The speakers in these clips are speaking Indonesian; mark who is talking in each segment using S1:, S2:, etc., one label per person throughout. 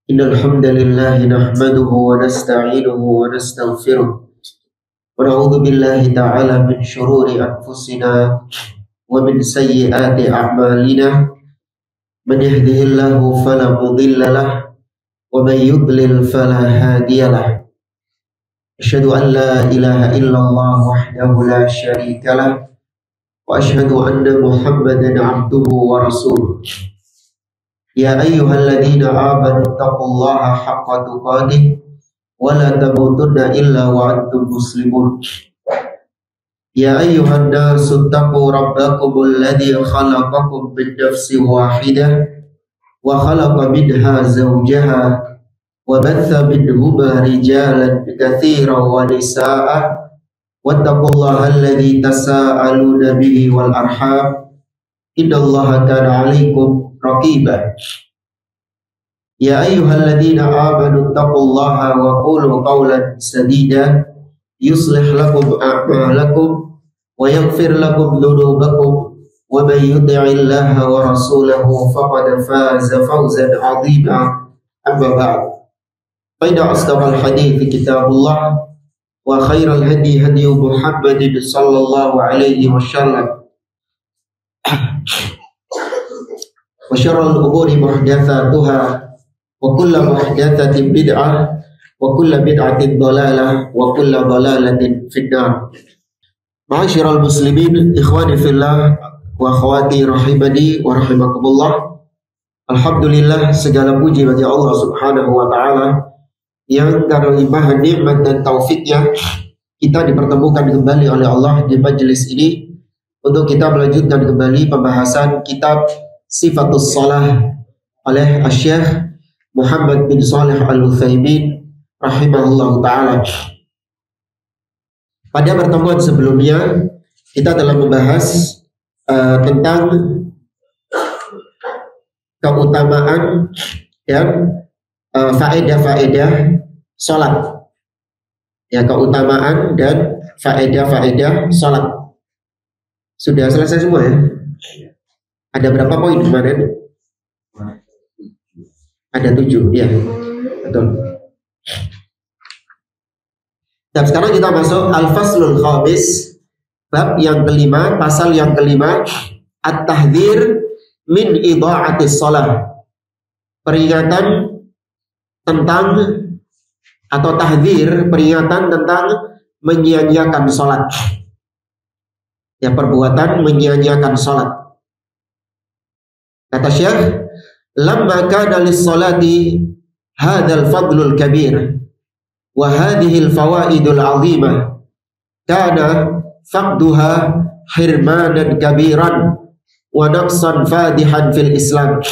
S1: Innal hamdalillah nahmaduhu wa nasta'inuhu wa nastaghfiruh wa na'udzu billahi ta'ala min shururi anfusina wa min sayyiati a'malina. Man yahdihillahu fala mudilla lahu wa man yudlil fala hadiya lahu. Asyhadu an la ilaha illallah wahdahu la syarika lahu wa asyhadu anna Muhammadan 'abduhu wa rasuluh. Ya ayyuhalladzina amanu taqullaha haqqa tuqatih wa la tamutunna illa wa antum muslimun. Ya ayyuhan nasu taqu rabbakumul ladzi khalaqakum min nafsin wahidah wa khalaqa minha zawjaha wa batha minhuma rijalan katsiran wa nisaa'a wattaqullaha alladzi tasaaluna bihi wal arham innallaha kana 'alaikum raqiba. Ya ayyuhalladzina amanu taqullaha wa qulu qawlan sadida yuslih lakum a'malakum wa yaghfir lakum dhunubakum wa man yuti'illaha wa rasulahu faqad faza fawzan 'azima. Amma ba'd. Fa inna asdaqal hadithi kitabullah wa khairal hadi hadi Muhammadin sallallahu alaihi wasallam wa syarrul umuri muhdatsatuha wa kullu muhdatsatin bid'ah wa kullu bid'atin dhalalah wa kullu dhalalatin finnar. Ma'asyiral muslimin, ikhwani fillah wa akhwati rahimani wa rahimakumullah. Alhamdulillah, segala puji bagi Allah Subhanahu wa taala yang karena limpahan nikmat dan taufiknya kita dipertemukan kembali oleh Allah di majelis ini untuk kita melanjutkan kembali pembahasan kitab Sifatus Shalah oleh Syekh Muhammad bin Shalih Al-Utsaimin rahimahullah ta'ala. Pada pertemuan sebelumnya kita telah membahas tentang keutamaan dan faedah-faedah sholat, ya, keutamaan dan faedah-faedah sholat. Sudah selesai semua ya? Ada berapa poin kemarin? Ada 7, ya, betul. Dan sekarang kita masuk al-faslul khamis, bab yang kelima, pasal yang kelima, at-tahdhir min idha'atis shalah. Peringatan tentang atau tahdzir, peringatan tentang menyia-nyiakan salat. Ya, perbuatan menyia-nyiakan salat. Kata Syekh, lamma kana lis-salati hadzal fadlul kabir wa hadhihi al-fawaidul 'azimah kana faqduha hirmanan kabiran wa naqsan fadihan fil Islam.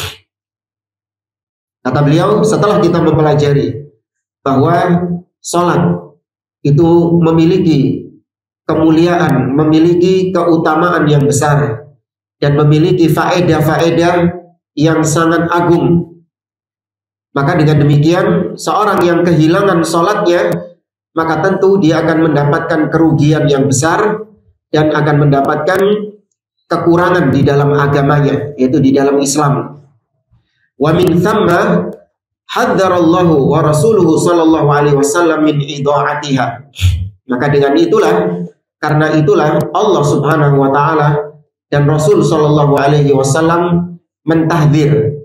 S1: Kata beliau, setelah kita mempelajari bahwa salat itu memiliki kemuliaan, memiliki keutamaan yang besar dan memiliki faedah-faedah yang sangat agung, maka dengan demikian seorang yang kehilangan salatnya maka tentu dia akan mendapatkan kerugian yang besar dan akan mendapatkan kekurangan di dalam agamanya, yaitu di dalam Islam. Wa min thamma hadzarallahu wa rasuluhu sallallahu alaihi wasallam min idha'atiha. Maka dengan itulah, karena itulah Allah Subhanahu wa taala dan Rasul sallallahu alaihi wasallam mentahdzir,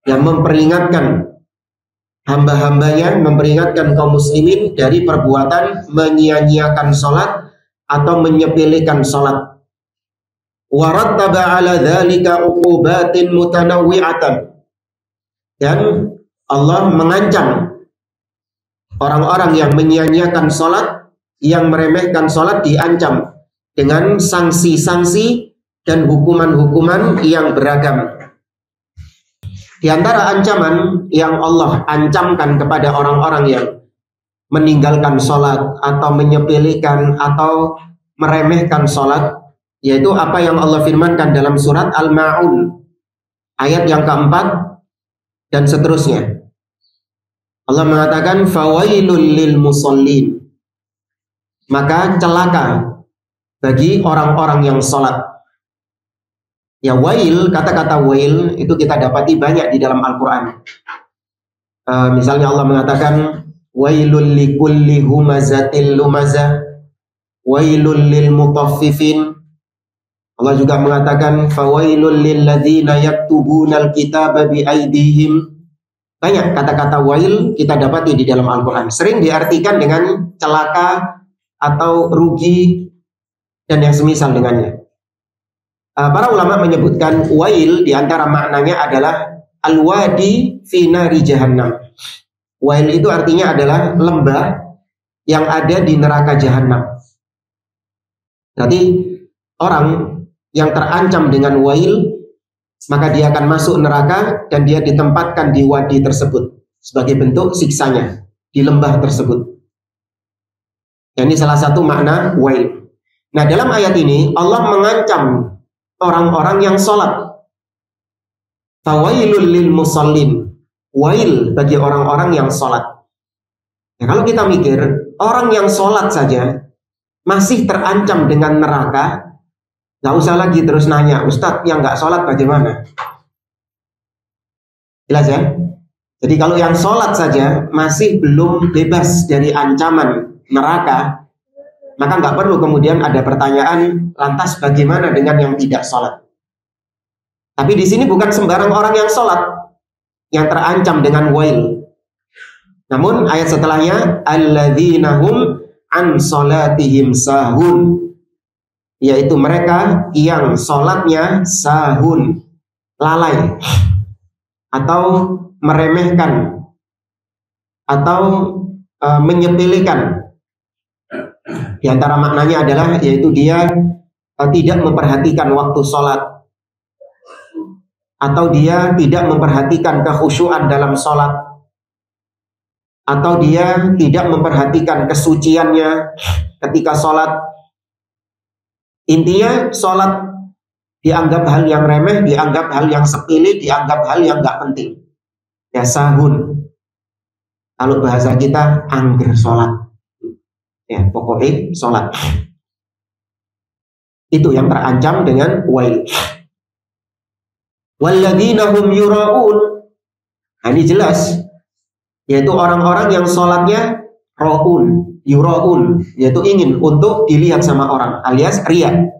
S1: yang memperingatkan hamba-hambanya, memperingatkan kaum muslimin dari perbuatan menyia-nyiakan salat atau menyepelekan salat. Wa rattaba 'ala dzalika 'uqubatin mutanawwi'atan. Dan Allah mengancam orang-orang yang menyia-nyiakan salat, yang meremehkan salat, diancam dengan sanksi-sanksi dan hukuman-hukuman yang beragam. Di antara ancaman yang Allah ancamkan kepada orang-orang yang meninggalkan salat atau menyepelekan atau meremehkan salat, yaitu apa yang Allah firmankan dalam surat Al-Ma'un ayat yang keempat dan seterusnya. Allah mengatakan fawailul lil musallin, maka celaka bagi orang-orang yang salat. Ya, wail, kata-kata wail itu kita dapati banyak di dalam Al-Quran. Misalnya Allah mengatakan wailul likulli humazatil lumazah, wailul lil mutaffifin. Allah juga mengatakan fawailul lil ladzina yaktubunal kitaba bi aydihim. Banyak kata-kata wail kita dapati di dalam Al-Qur'an. Sering diartikan dengan celaka atau rugi dan yang semisal dengannya. Para ulama menyebutkan wail di antara maknanya adalah al-wadi fi nari jahannam. Wail itu artinya adalah lembah yang ada di neraka jahannam. Jadi orang yang terancam dengan wail, maka dia akan masuk neraka dan dia ditempatkan di wadi tersebut sebagai bentuk siksanya di lembah tersebut. Dan ini salah satu makna wail. Nah, dalam ayat ini Allah mengancam orang-orang yang sholat. Fawailul lil musallin. Wail bagi orang-orang yang sholat. Nah, kalau kita mikir, orang yang sholat saja masih terancam dengan neraka, nggak usah lagi terus nanya, Ustadz yang nggak sholat bagaimana? Jelas ya? Jadi kalau yang sholat saja masih belum bebas dari ancaman neraka, maka nggak perlu kemudian ada pertanyaan, lantas bagaimana dengan yang tidak sholat? Tapi di sini bukan sembarang orang yang sholat yang terancam dengan wail. Namun ayat setelahnya, alladzina hum an sholatihim sahun, yaitu mereka yang sholatnya sahun, lalai, atau meremehkan, atau menyepelekan. Di antara maknanya adalah yaitu dia tidak memperhatikan waktu sholat, atau dia tidak memperhatikan kekhusyuan dalam sholat, atau dia tidak memperhatikan kesuciannya ketika sholat. Intinya sholat dianggap hal yang remeh, dianggap hal yang sepele, dianggap hal yang gak penting. Ya sahun. Kalau bahasa kita angger sholat. Ya pokoknya sholat. Itu yang terancam dengan wail. Walladzina hum yura'un. Nah, ini jelas, yaitu orang-orang yang sholatnya ro'un, yura'un, yaitu ingin untuk dilihat sama orang, alias riya.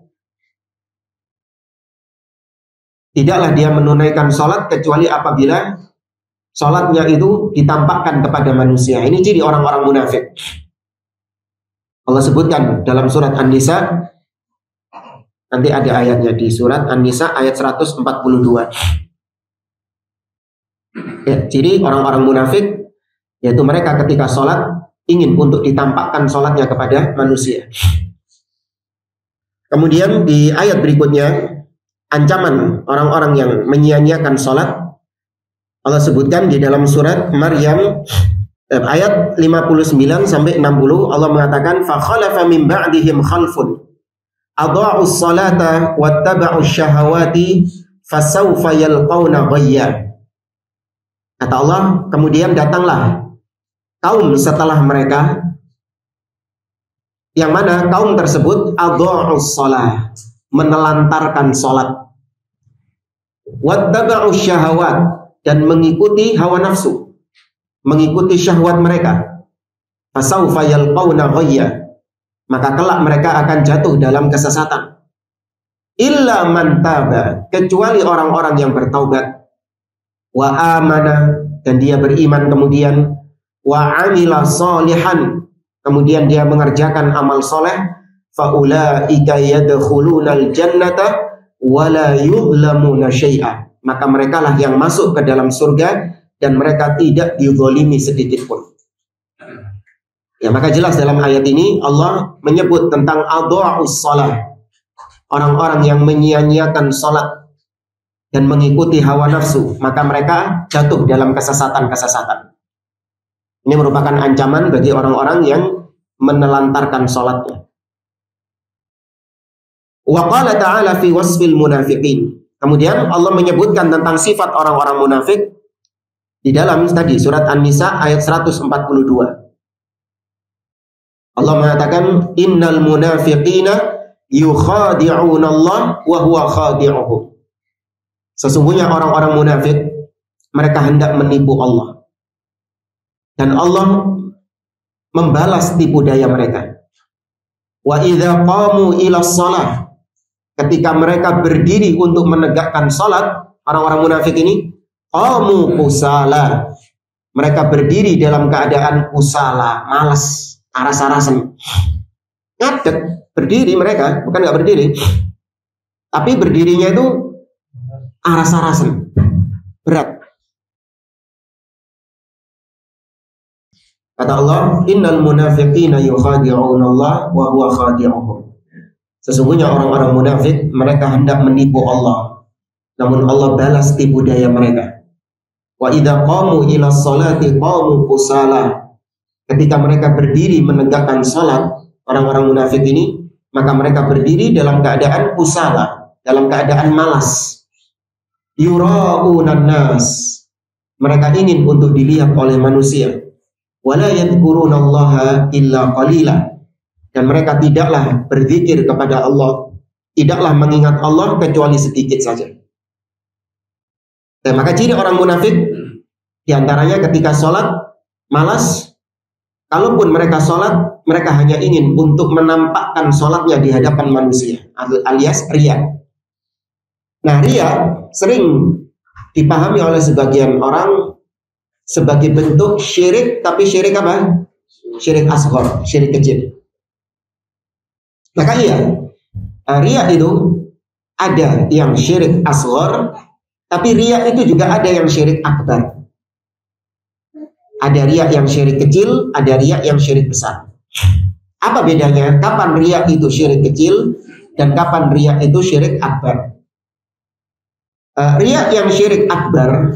S1: Tidaklah dia menunaikan sholat kecuali apabila sholatnya itu ditampakkan kepada manusia. Ini ciri orang-orang munafik. Allah sebutkan dalam surat An-Nisa, nanti ada ayatnya di surat An-Nisa ayat 142. Ya, ciri orang-orang munafik yaitu mereka ketika sholat ingin untuk ditampakkan sholatnya kepada manusia. Kemudian di ayat berikutnya, ancaman orang-orang yang menyia-nyiakan sholat, Allah sebutkan di dalam surat Maryam ayat 59 sampai 60. Allah mengatakan, fa khalafa min ba'dihim khalfun adha'us salata wattaba'us syahawati fasawfa yalqawna ghayya. Kata Allah, kemudian datanglah kaum setelah mereka, yang mana kaum tersebut adha'us salah, menelantarkan salat, wattaba'us syahawat, dan mengikuti hawa nafsu, mengikuti syahwat mereka. Fasawfa yalqawna ghayya, maka kelak mereka akan jatuh dalam kesesatan. Illa man taba, kecuali orang-orang yang bertaubat, wa amana, dan dia beriman kemudian, wa amila salihan, kemudian dia mengerjakan amal soleh, fa ulaika yadkhulunal jannata wa la yuzlamuna syai'a, maka mereka lah yang masuk ke dalam surga dan mereka tidak dizalimi sedikit pun. Ya, maka jelas dalam ayat ini Allah menyebut tentang adha'us shalah, orang-orang yang menyia-nyiakan salat dan mengikuti hawa nafsu, maka mereka jatuh dalam kesesatan-kesesatan. Ini merupakan ancaman bagi orang-orang yang menelantarkan salatnya. Wa qala ta'ala fi wasfil munafiqin. Kemudian Allah menyebutkan tentang sifat orang-orang munafik di dalam tadi surat An-Nisa ayat 142. Allah mengatakan, innal munafiqina yukhadi'una Allah wa huwa khadi'uhum. Sesungguhnya orang-orang munafik mereka hendak menipu Allah, Dan Allah membalas tipu daya mereka. Wa idza qamu ila shalah, ketika mereka berdiri untuk menegakkan salat, orang-orang munafik ini qamu kusala, mereka berdiri dalam keadaan kusala, malas, aras-arasan, ngadeg, berdiri mereka, bukan nggak berdiri, tapi berdirinya itu aras-arasan, berat. Kata Allah, innal munafiqina yukhadi'una Allah wa huwa khadi'uhum. Sesungguhnya orang-orang munafik, mereka hendak menipu Allah, namun Allah balas tipu daya mereka. Wa idza qamu ila sholati qamu kusala. Ketika mereka berdiri menegakkan salat, orang-orang munafik ini, maka mereka berdiri dalam keadaan kusala, dalam keadaan malas. Yura'unan nas, mereka ingin untuk dilihat oleh manusia. Wala yadhkurunallaha illa qalila, dan mereka tidaklah berzikir kepada Allah, tidaklah mengingat Allah kecuali sedikit saja. Dan maka ciri orang munafik diantaranya ketika sholat malas. Kalaupun mereka sholat, mereka hanya ingin untuk menampakkan sholatnya di hadapan manusia, alias riya. Nah, riya sering dipahami oleh sebagian orang sebagai bentuk syirik, tapi syirik apa? Syirik asghar, syirik kecil. Maka iya, riya itu ada yang syirik asghar, tapi riya itu juga ada yang syirik akbar. Ada riya yang syirik kecil, ada riya yang syirik besar. Apa bedanya? Kapan riya itu syirik kecil dan kapan riya itu syirik akbar? Riya yang syirik akbar,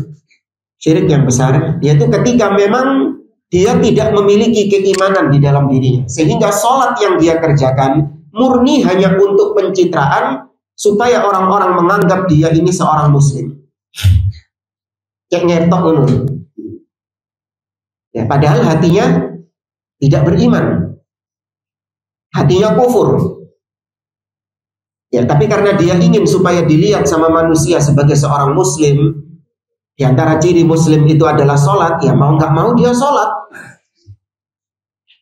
S1: syirik yang besar, yaitu ketika memang dia tidak memiliki keimanan di dalam dirinya, sehingga sholat yang dia kerjakan murni hanya untuk pencitraan supaya orang-orang menganggap dia ini seorang muslim. Kayak ngetok dulu. Ya, padahal hatinya tidak beriman, hatinya kufur. Ya, tapi karena dia ingin supaya dilihat sama manusia sebagai seorang muslim, di antara ciri muslim itu adalah sholat, ya mau nggak mau dia sholat.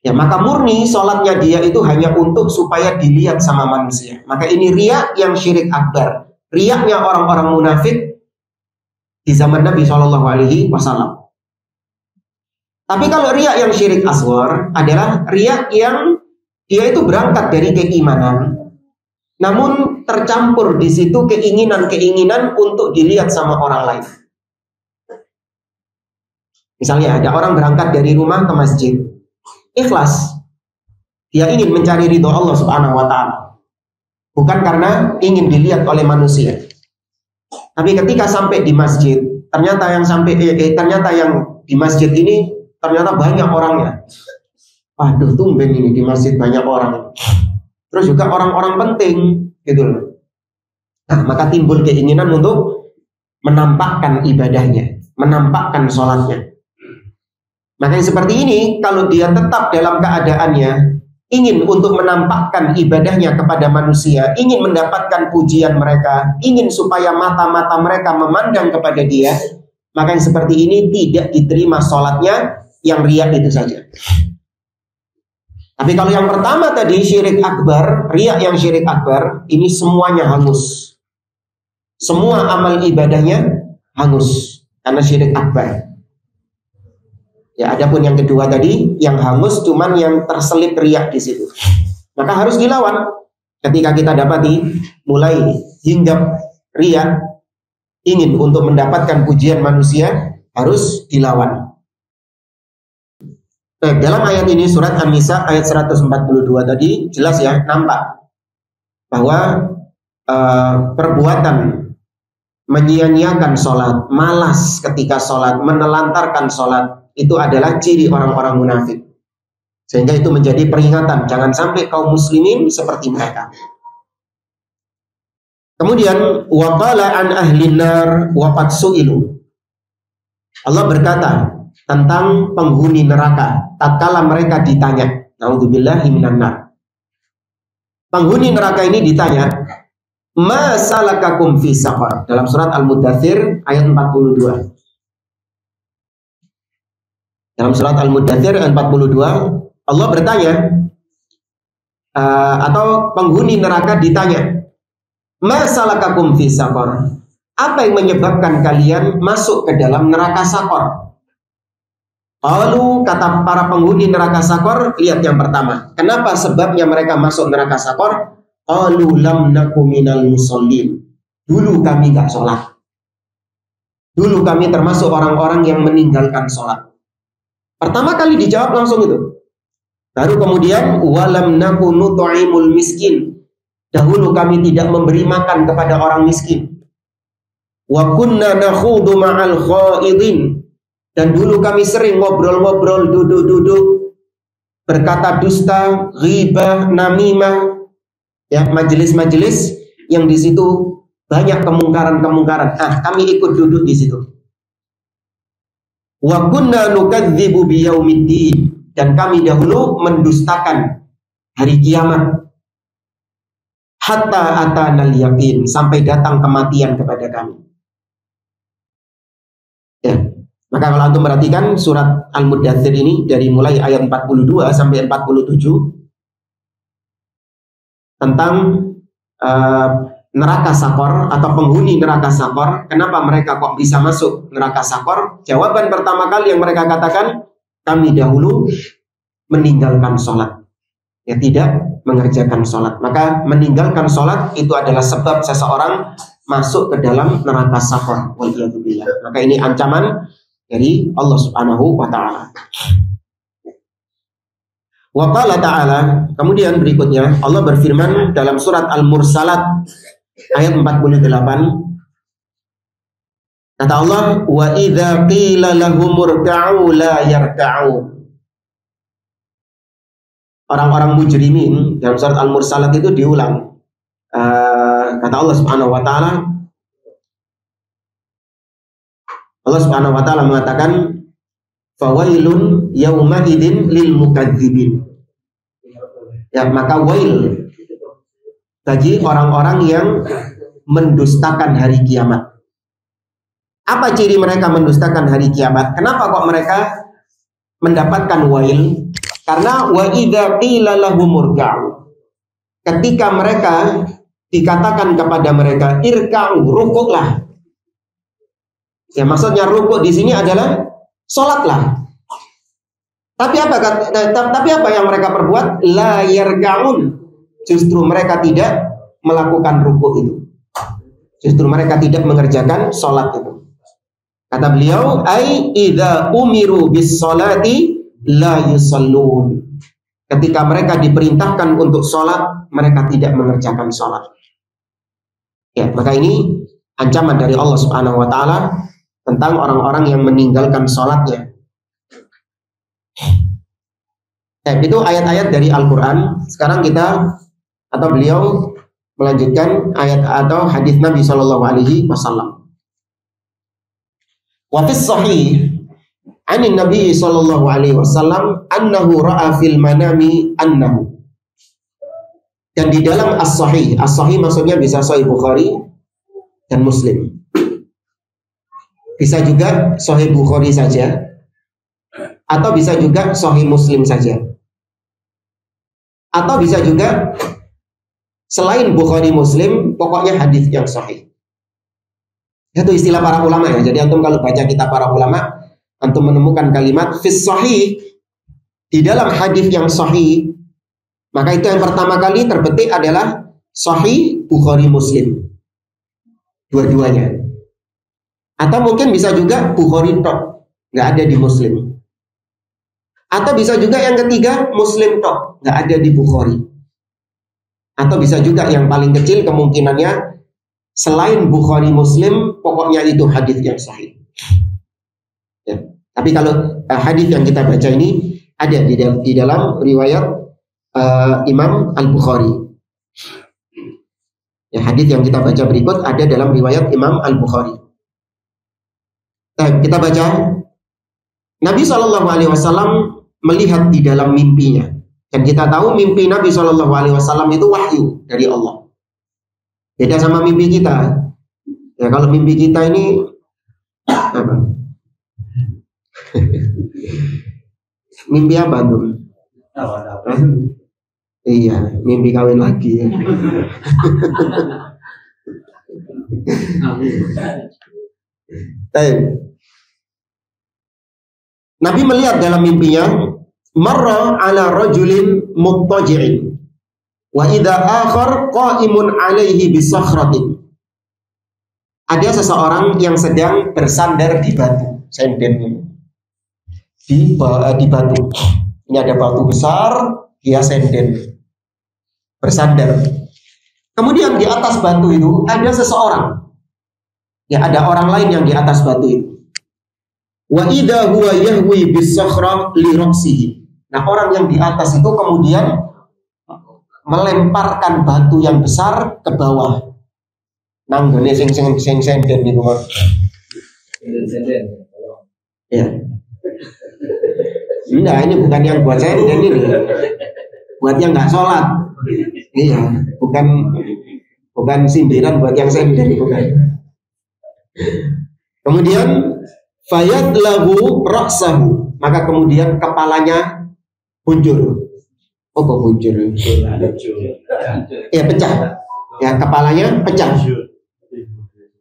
S1: Ya, maka murni sholatnya dia itu hanya untuk supaya dilihat sama manusia. Maka ini riya yang syirik akbar. Riyaknya orang-orang munafik di zaman Nabi SAW. Tapi kalau riya yang syirik asghar adalah riya yang dia itu berangkat dari keimanan, namun tercampur di situ keinginan-keinginan untuk dilihat sama orang lain. Misalnya ada orang berangkat dari rumah ke masjid, ikhlas, dia ingin mencari ridho Allah Subhanahu wa Ta'ala, bukan karena ingin dilihat oleh manusia. Tapi ketika sampai di masjid, ternyata yang di masjid ini ternyata banyak orangnya. Waduh, tumben ini di masjid banyak orang. Terus juga orang-orang penting, gitu loh. Nah, maka timbul keinginan untuk menampakkan ibadahnya, menampakkan sholatnya. Maka yang seperti ini, kalau dia tetap dalam keadaannya ingin untuk menampakkan ibadahnya kepada manusia, ingin mendapatkan pujian mereka, ingin supaya mata-mata mereka memandang kepada dia, maka yang seperti ini tidak diterima sholatnya yang riya itu saja. Tapi kalau yang pertama tadi syirik akbar, riya yang syirik akbar, ini semuanya hangus. Semua amal ibadahnya hangus karena syirik akbar. Ya, adapun yang kedua tadi, yang hangus cuman yang terselip riya di situ. Maka harus dilawan. Ketika kita dapati mulai hinggap riya, ingin untuk mendapatkan pujian manusia, harus dilawan. Nah, dalam ayat ini surat An-Nisa ayat 142 tadi jelas ya, nampak bahwa perbuatan menyia-nyiakan sholat, malas ketika sholat, menelantarkan sholat, itu adalah ciri orang-orang munafik. Sehingga itu menjadi peringatan, jangan sampai kaum muslimin seperti mereka. Kemudian waqala an ahlin nar wa qad su'ilu. Allah berkata tentang penghuni neraka tatkala mereka ditanya, naudzubillahi minan nar. Penghuni neraka ini ditanya, ma salakakum fi saqar, dalam surat Al-Muddatsir ayat 42. Dalam surat Al-Muddathir 42, Allah bertanya, atau penghuni neraka ditanya, ma salakakum fi saqar? Apa yang menyebabkan kalian masuk ke dalam neraka Saqar? Lalu kata para penghuni neraka Saqar, lihat yang pertama. Kenapa sebabnya mereka masuk neraka Saqar? Qalu lam naku minal musallin. Dulu kami gak sholat. Dulu kami termasuk orang-orang yang meninggalkan sholat. Pertama kali dijawab langsung itu. Baru kemudian walam naku nut'imul miskin. Dahulu kami tidak memberi makan kepada orang miskin. Wa kunna nakhudu ma'al khaidin. Dan dulu kami sering ngobrol-ngobrol, duduk-duduk, berkata dusta, ghibah, namimah, ya, majelis-majelis yang di situ banyak kemungkaran-kemungkaran. Kami ikut duduk di situ. Wa kunna nukadzibu biyaumiddin. Dan kami dahulu mendustakan hari kiamat. Hatta atanal yaqin, sampai datang kematian kepada kami. Ya, maka kalau antum perhatikan surat Al-Muddathir ini dari mulai ayat 42 sampai 47 tentang neraka Saqar atau penghuni neraka Saqar. Kenapa mereka kok bisa masuk neraka Saqar? Jawaban pertama kali yang mereka katakan, kami dahulu meninggalkan sholat, ya, tidak mengerjakan sholat. Maka meninggalkan sholat itu adalah sebab seseorang masuk ke dalam neraka Saqar. Waliyadzubillah. Maka ini ancaman dari Allah Subhanahu wa ta'ala. Wa qala ta'ala, kemudian berikutnya Allah berfirman dalam surat Al-Mursalat ayat 48. Kata Allah, wa idza qila lahum irka'u la yarka'u. Orang-orang mujrimin dalam surat Al-Mursalat itu diulang. Kata Allah Subhanahu wa ta'ala, Allah Subhanahu wa ta'ala mengatakan, fawailun yauma idzin lil mukadzibin. Ya, maka wail bagi orang-orang yang mendustakan hari kiamat. Apa ciri mereka mendustakan hari kiamat? Kenapa kok mereka mendapatkan wail? Karena wa idza qila lahum irka'u. Ketika mereka dikatakan kepada mereka irka'u, rukuklah. Ya, maksudnya rukuk di sini adalah sholatlah. Tapi apa yang mereka perbuat? La yarka'un. Justru mereka tidak melakukan rukuk itu. Justru mereka tidak mengerjakan sholat itu. Kata beliau, ai idza umiru bis sholati la yusallun. Ketika mereka diperintahkan untuk sholat, mereka tidak mengerjakan sholat. Ya, maka ini ancaman dari Allah Subhanahu wa ta'ala tentang orang-orang yang meninggalkan sholatnya. Itu ayat-ayat dari Al-Quran. Sekarang kita atau beliau melanjutkan ayat atau hadis Nabi Shallallahu Alaihi Wasallam. Wa fis sahih anin Nabi Shallallahu Alaihi Wasallam annahu ra'a fil manami annahu. Dan di dalam as-sahih maksudnya bisa Sahih Bukhari dan Muslim. Bisa juga Sahih Bukhari saja, atau bisa juga Sahih Muslim saja, atau bisa juga selain Bukhari Muslim, pokoknya hadis yang sahih. Itu istilah para ulama ya. Jadi antum kalau baca kitab para ulama, antum menemukan kalimat fis sahih, di dalam hadis yang sahih, maka itu yang pertama kali terbetik adalah Sahih Bukhari Muslim, dua-duanya. Atau mungkin bisa juga Bukhari tok, nggak ada di Muslim. Atau bisa juga yang ketiga Muslim tok, nggak ada di Bukhari. Atau bisa juga yang paling kecil kemungkinannya selain Bukhari Muslim, pokoknya itu hadis yang sahih. Ya. Tapi kalau hadis yang kita baca ini ada di dalam riwayat Imam Al-Bukhari. Ya, hadis yang kita baca berikut ada dalam riwayat Imam Al-Bukhari. Kita baca, Nabi SAW melihat di dalam mimpinya, dan kita tahu mimpi Nabi SAW itu wahyu dari Allah. Beda sama mimpi kita. Ya, kalau mimpi kita ini apa? Mimpi apa tuh? Iya, mimpi kawin lagi. Nabi melihat dalam mimpinya, marra ala rajulin muttaji'in wa idza akhar qa'imun alaihi bisakhratin. Ada seseorang yang sedang bersandar di batu, senden di batu. Ini ada batu besar, dia senden bersandar. Kemudian di atas batu itu ada seseorang. Ya, ada orang lain yang di atas batu itu. Wa idza huwa yahwi bisakhra li ra'sihi. Nah, orang yang di atas itu kemudian melemparkan batu yang besar ke bawah. Nanggone sing senden niku. Ya. Nah, ini bukan yang buat senden ini. Buat yang nggak sholat. Iya, bukan sindiran buat yang senden, bukan. Kemudian fayad lahu ra'sahu, maka kemudian kepalanya bunjur. Oh, kok bunjur? Ya, pecah. Ya, kepalanya pecah.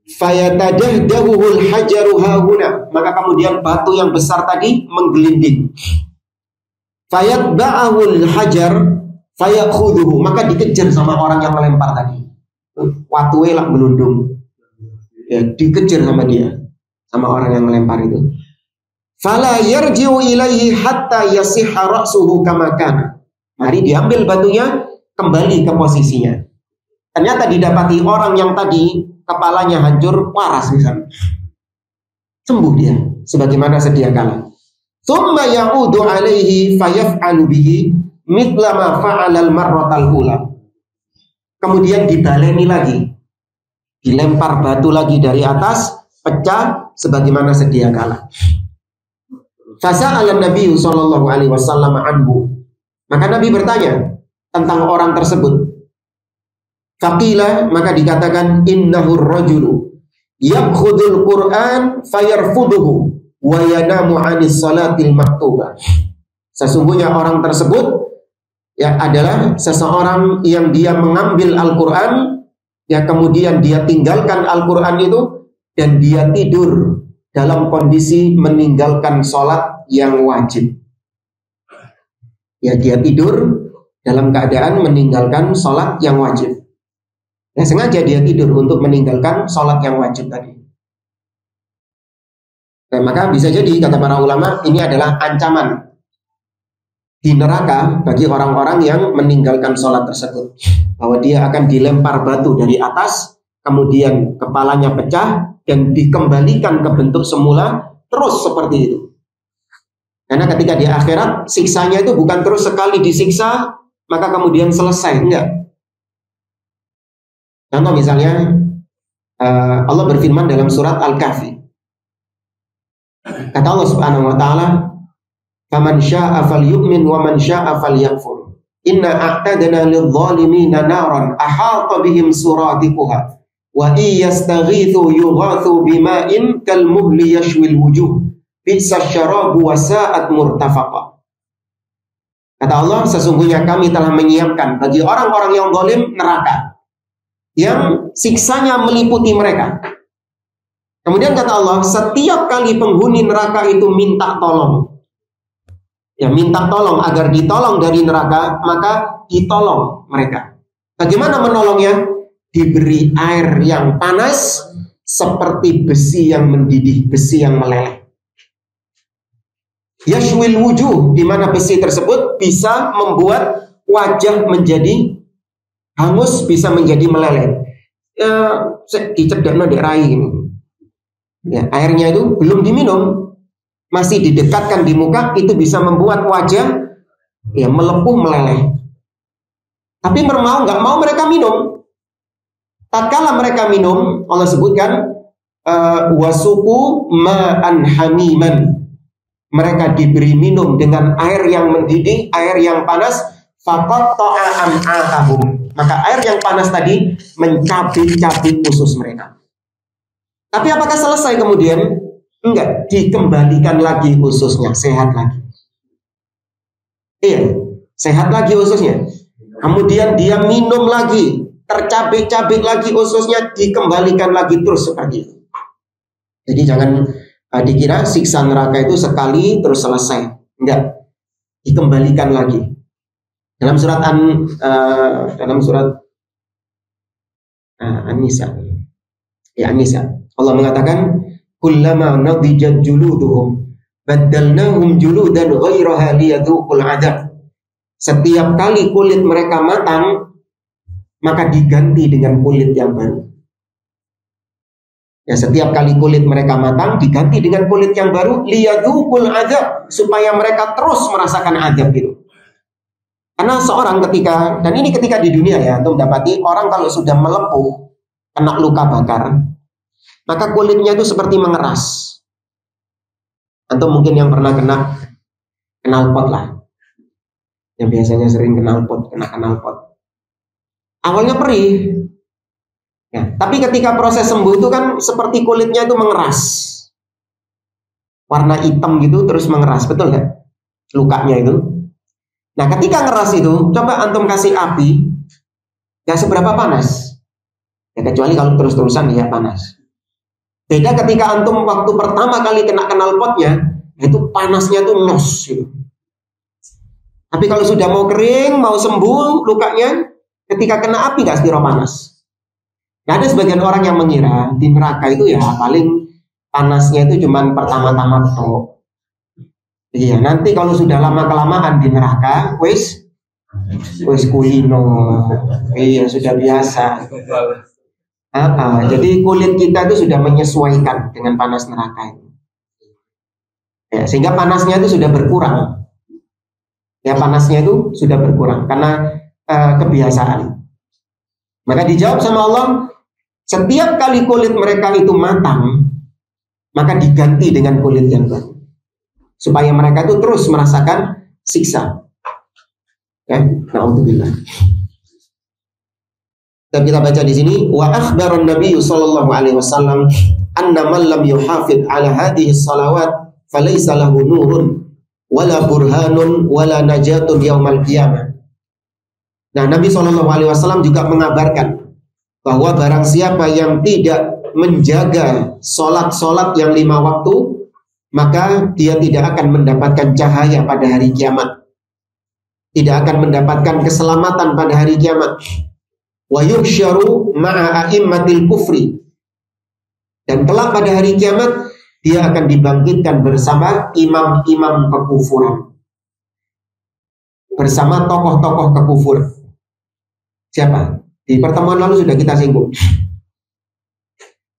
S1: Fayatadahdahuhul hajaru hahuna, maka kemudian batu yang besar tadi menggelinding. Fayatba'ahul hajar fayakhudhuhu, maka dikejar sama orang yang melempar tadi. Watuwe lah melundung. Ya, dikejar sama dia, sama orang yang melempar itu. Fala yarji'u ilaihi hatta yasihha ra'suhu kama kana. Mari diambil batunya, kembali ke posisinya. Ternyata didapati orang yang tadi kepalanya hancur, waras di sana. Sembuh dia sebagaimana sedia kala. Tsumma ya'udu alaihi fayaf'alu bihi mithla ma fa'ala al-marratal ula. Kemudian dibaleni lagi. Dilempar batu lagi dari atas, pecah sebagaimana sedia kala. Fasa'ala Nabi sallallahu alaihi wasallam anhu. Maka Nabi bertanya tentang orang tersebut. Faqila, maka dikatakan innahur rajulu ya'khudul Qur'an fayarfuduhu wa yanamu 'anis salatil maktubah. Sesungguhnya orang tersebut ya adalah seseorang yang dia mengambil Al-Qur'an, ya kemudian dia tinggalkan Al-Qur'an itu dan dia tidur dalam kondisi meninggalkan sholat yang wajib. Ya, dia tidur dalam keadaan meninggalkan sholat yang wajib. Nah, sengaja dia tidur untuk meninggalkan sholat yang wajib tadi. Nah, maka bisa jadi kata para ulama ini adalah ancaman di neraka bagi orang-orang yang meninggalkan sholat tersebut, bahwa dia akan dilempar batu dari atas, kemudian kepalanya pecah dan dikembalikan ke bentuk semula terus seperti itu. Karena ketika di akhirat siksanya itu bukan terus sekali disiksa maka kemudian selesai, enggak. Contoh misalnya Allah berfirman dalam surat Al-Kahfi. Kata Allah Subhanahu wa taala, "Faman syaa'a falyu'min wa man syaa'a falyakfur. Inna a'tadna lidh-dhalimina naran ahata bihim suradiquha wa iyastaghithu yughathu bima'in kalmuhli yashwil wujuh bi'sa syarabu wa sa'at murtafaqa." Kata Allah, sesungguhnya kami telah menyiapkan bagi orang-orang yang zalim neraka yang siksanya meliputi mereka. Kemudian kata Allah, setiap kali penghuni neraka itu minta tolong, ya minta tolong agar ditolong dari neraka, maka ditolong mereka. Bagaimana menolongnya? Diberi air yang panas seperti besi yang mendidih, besi yang meleleh. Yashwil wujuh, di mana besi tersebut bisa membuat wajah menjadi hangus, bisa menjadi meleleh. Dicedekno di rai ini. Ya, airnya itu belum diminum, masih didekatkan di muka, itu bisa membuat wajah ya melepuh, meleleh. Tapi nggak mau mereka minum. Tatkala mereka minum, Allah sebutkan wasuku ma'an hamiman. Mereka diberi minum dengan air yang mendidih, air yang panas. Faqatta'a am'a'ahum, maka air yang panas tadi mencabik-cabik usus mereka. Tapi apakah selesai kemudian? Enggak, dikembalikan lagi ususnya, sehat lagi. sehat lagi ususnya. Kemudian dia minum lagi, tercabik-cabik lagi ususnya, dikembalikan lagi terus seperti itu. Jadi jangan dikira siksa neraka itu sekali terus selesai. Enggak, dikembalikan lagi. Dalam surat An-Nisa, An-Nisa, Allah mengatakan, kullama nadijat juluduhum baddalnahum juludan ghairaha liyadhuqul adab. Setiap kali kulit mereka matang, maka diganti dengan kulit yang baru. Ya, setiap kali kulit mereka matang diganti dengan kulit yang baru, liyadhuqul adab, supaya mereka terus merasakan adab itu. Karena seorang ketika, dan ini ketika di dunia ya, untuk mendapati orang kalau sudah melepuh, kena luka bakar, maka kulitnya itu seperti mengeras. Atau mungkin yang pernah kena knalpot lah, yang biasanya sering kena knalpot. Awalnya perih, ya, tapi ketika proses sembuh itu kan seperti kulitnya itu mengeras, warna hitam gitu terus mengeras, betul nggak? Lukanya itu. Nah, ketika ngeras itu, coba antum kasih api, nggak seberapa panas, ya, kecuali kalau terus-terusan ya panas. Beda ketika antum waktu pertama kali kena knalpotnya, itu panasnya tuh nos gitu. Tapi kalau sudah mau kering, mau sembuh lukanya, ketika kena api nggak sekira panas. Nah, ada sebagian orang yang mengira di neraka itu ya paling panasnya itu cuma pertama-tama tok. Iya, nanti kalau sudah lama-kelamaan di neraka, wis kulino. Iya, sudah biasa. Jadi kulit kita itu sudah menyesuaikan dengan panas neraka itu. Ya, sehingga panasnya itu sudah berkurang. Ya, panasnya itu sudah berkurang karena kebiasaan. Maka dijawab sama Allah, setiap kali kulit mereka itu matang, maka diganti dengan kulit yang baru, supaya mereka itu terus merasakan siksa. Ya, na'udzubillah. Dan kita baca di sini, wa akhbaran Nabi sallallahu alaihi wasallam anna man lam yuhafid ala hadhihi salawat falaysa lahu nurun wala burhanun wala najatun yaumal qiyamah. Nah, Nabi sallallahu alaihi wasallam juga mengabarkan bahwa barang siapa yang tidak menjaga solat-solat yang 5 waktu, maka dia tidak akan mendapatkan cahaya pada hari kiamat, tidak akan mendapatkan keselamatan pada hari kiamat. Wa yuhsyaru ma'a a'immatil kufri, dan kelak pada hari kiamat dia akan dibangkitkan bersama imam-imam kekufuran, bersama tokoh-tokoh kekufur. Siapa? Di pertemuan lalu sudah kita singgung.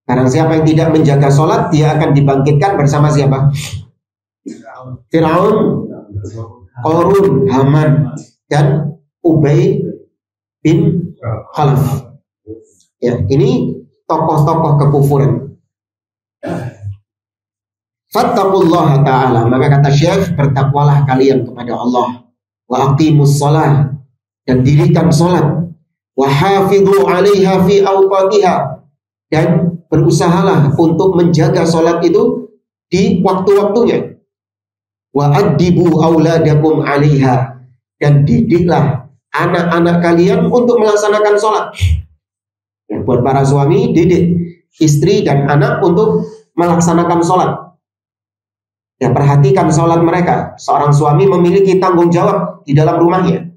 S1: Barang siapa yang tidak menjaga sholat, dia akan dibangkitkan bersama siapa? Fir'aun, Qarun, Haman, dan Ubay bin Khalaf. Ya, ini tokoh-tokoh kekufuran. Fattaqullaha ta'ala, maka kata Syekh, bertakwalah kalian kepada Allah. Wa aqimus shalah, dan dirikan salat. Wa hafidhu 'alaiha fi awqatiha, dan berusahalah untuk menjaga salat itu di waktu-waktunya. Wa addibu auladakum 'alaiha, dan didiklah anak-anak kalian untuk melaksanakan sholat. Ya, buat para suami, didik istri dan anak untuk melaksanakan sholat. Ya, perhatikan sholat mereka. Seorang suami memiliki tanggung jawab di dalam rumahnya.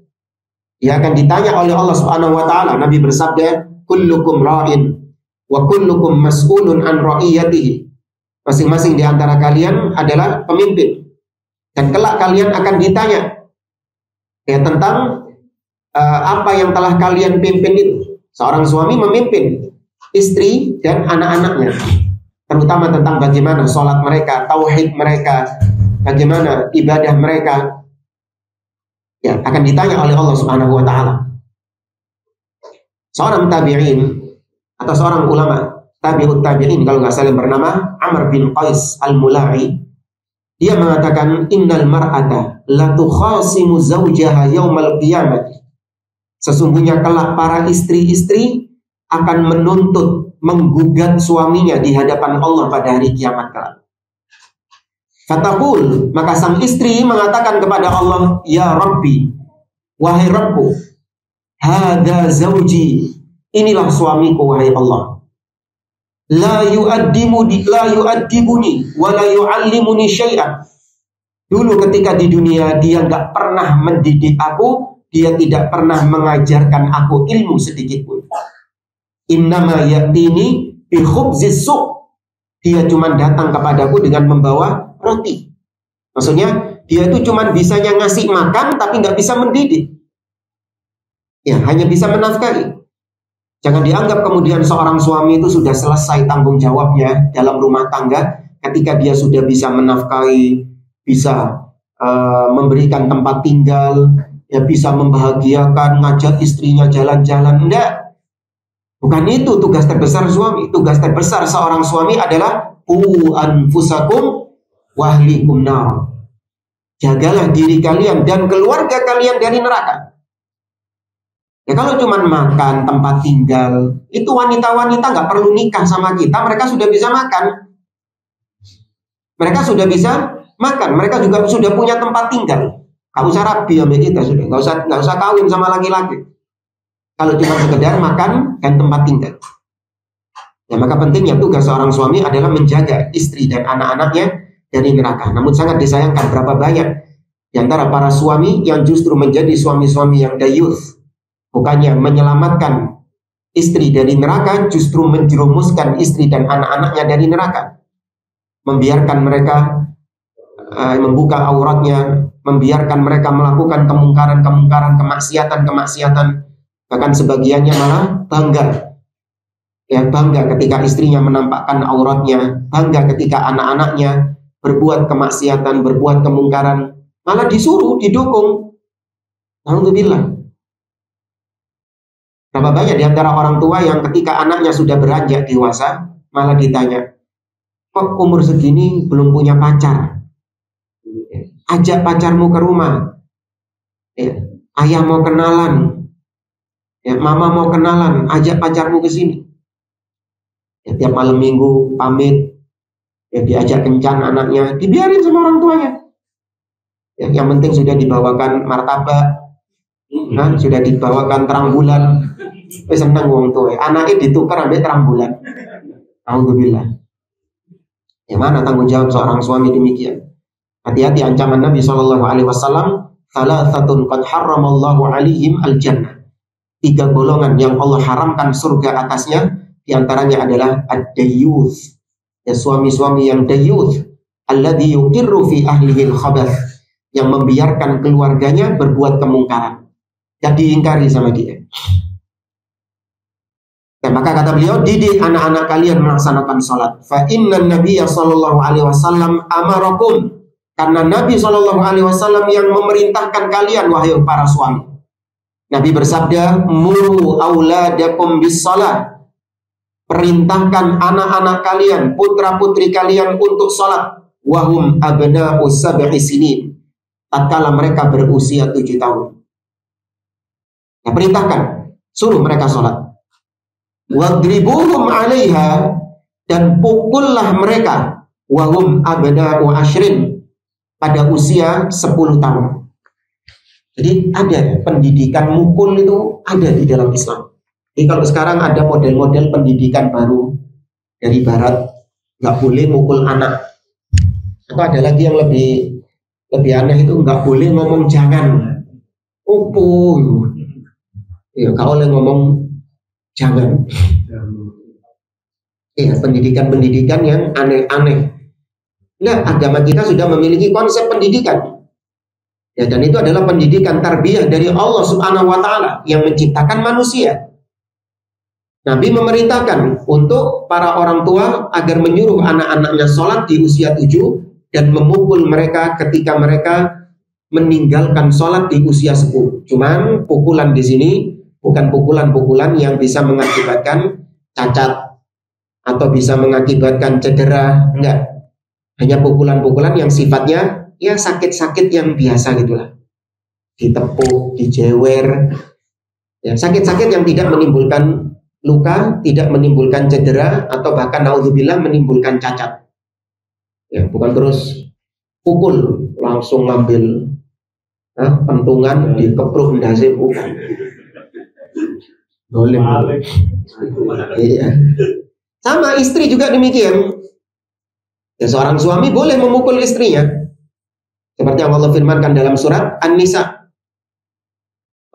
S1: Dia akan ditanya oleh Allah Subhanahu wa taala. Nabi bersabda, kullukum ra'in wa kullukum mas'ulun an ra'iyatihi. Masing-masing di antara kalian adalah pemimpin, dan kelak kalian akan ditanya ya tentang apa yang telah kalian pimpin itu. Seorang suami memimpin istri dan anak-anaknya, terutama tentang bagaimana sholat mereka, tauhid mereka, bagaimana ibadah mereka. Ya, akan ditanya oleh Allah Subhanahu wa taala. Seorang tabi'in atau seorang ulama tabi'ut tabi'in, kalau nggak salah, bernama Amr bin Qais al-Mula'i. Dia mengatakan, innal mar'ata la tukhasimu zawjaha yaumal qiyamati. Sesungguhnya kelak para istri-istri akan menuntut, menggugat suaminya di hadapan Allah pada hari kiamat kelak. Fataqul, maka sang istri mengatakan kepada Allah, ya Rabbi, wahai Rabbku, hadza zauji, inilah suamiku wahai Allah. La yu'addibuni wa la yu'allimuni syai'an. Dulu ketika di dunia dia nggak pernah mendidik aku, dia tidak pernah mengajarkan aku ilmu sedikit pun. Innama ya'tini bi khubzis suq. Dia cuma datang kepadaku dengan membawa roti. Maksudnya dia itu cuma bisanya ngasih makan tapi nggak bisa mendidik. Ya, hanya bisa menafkahi. Jangan dianggap kemudian seorang suami itu sudah selesai tanggung jawabnya dalam rumah tangga ketika dia sudah bisa menafkahi, bisa memberikan tempat tinggal, ya bisa membahagiakan, ngajak istrinya jalan-jalan. Enggak. Bukan itu tugas terbesar suami. Tugas terbesar seorang suami adalah qu anfusakum wa ahlikum nar. Jagalah diri kalian dan keluarga kalian dari neraka. Ya kalau cuma makan, tempat tinggal, itu wanita-wanita nggak perlu nikah sama kita, mereka sudah bisa makan. Mereka sudah bisa makan, mereka juga sudah punya tempat tinggal. Nggak usah rabi sama kita sudah, nggak usah kawin sama laki-laki. Kalau cuma sekedar makan dan tempat tinggal. Ya, maka pentingnya tugas seorang suami adalah menjaga istri dan anak-anaknya dari neraka. Namun sangat disayangkan berapa banyak di antara para suami yang justru menjadi suami-suami yang dayuth. Bukannya menyelamatkan istri dari neraka, justru menjerumuskan istri dan anak-anaknya dari neraka. Membiarkan mereka membuka auratnya, membiarkan mereka melakukan kemungkaran-kemungkaran, kemaksiatan-kemaksiatan. Bahkan sebagiannya malah bangga. Ya, bangga ketika istrinya menampakkan auratnya, bangga ketika anak-anaknya berbuat kemaksiatan, berbuat kemungkaran, malah disuruh, didukung. Alhamdulillah. Berapa banyak di antara orang tua yang ketika anaknya sudah beranjak dewasa, malah ditanya, kok umur segini belum punya pacar? Ajak pacarmu ke rumah. Ya, ayah mau kenalan. Ya, mama mau kenalan, ajak pacarmu ke sini. Ya, tiap malam minggu pamit, ya diajak kencan anaknya, dibiarin sama orang tuanya. Ya, yang penting sudah dibawakan martabak, kan? Sudah dibawakan terang bulan. Senang wong tua, anaknya ditukar ambil terang bulan. Alhamdulillah. Yang mana tanggung jawab seorang suami demikian? Hati-hati ancaman Nabi SAW. Thalathatun qad harramallahu alaihim al-jannah. 3 golongan yang Allah haramkan surga atasnya, diantaranya adalah ad-dayyuth, ya, suami-suami yang dayyuth, alladhi yuqirru fi ahlihi al-khabath, yang membiarkan keluarganya berbuat kemungkaran dan diingkari sama dia. Dan maka kata beliau, didik anak-anak kalian melaksanakan salat. Fa inna nabiyya sallallahu alaihi wasallam amarakum, karena Nabi sallallahu alaihi wasallam yang memerintahkan kalian wahai para suami. Nabi bersabda, muru auladakum bis shalah. Perintahkan anak-anak kalian, putra-putri kalian untuk salat. Wahum abna'u sab'i sinin. Tatkala mereka berusia 7 tahun. Nah, perintahkan, suruh mereka salat. Wadribuhum 'alaiha, dan pukullah mereka. Wahum abna'u ashrin, pada usia 10 tahun. Jadi ada pendidikan mukul itu ada di dalam Islam. Jadi kalau sekarang ada model-model pendidikan baru dari barat, nggak boleh mukul anak. Atau ada lagi yang lebih aneh itu, nggak boleh ngomong jangan. Ya, nggak boleh ngomong jangan. Ya, pendidikan-pendidikan yang aneh-aneh. Nah, agama kita sudah memiliki konsep pendidikan. Ya, dan itu adalah pendidikan tarbiyah dari Allah Subhanahu wa Ta'ala yang menciptakan manusia. Nabi memerintahkan untuk para orang tua agar menyuruh anak-anaknya sholat di usia 7 dan memukul mereka ketika mereka meninggalkan sholat di usia 10. Cuman pukulan di sini bukan pukulan-pukulan yang bisa mengakibatkan cacat atau bisa mengakibatkan cedera, enggak. Hanya pukulan-pukulan yang sifatnya ya sakit-sakit yang biasa gitulah, ditepuk, dijewer, ya, sakit-sakit yang tidak menimbulkan luka, tidak menimbulkan cedera, atau bahkan naudzubillah menimbulkan cacat. Ya, bukan terus pukul, langsung ngambil pentungan dikepruk ndase bukan. Boleh. Iya. Sama istri juga demikian. Ya, seorang suami boleh memukul istrinya. Seperti yang Allah firmankan dalam surat An-Nisa.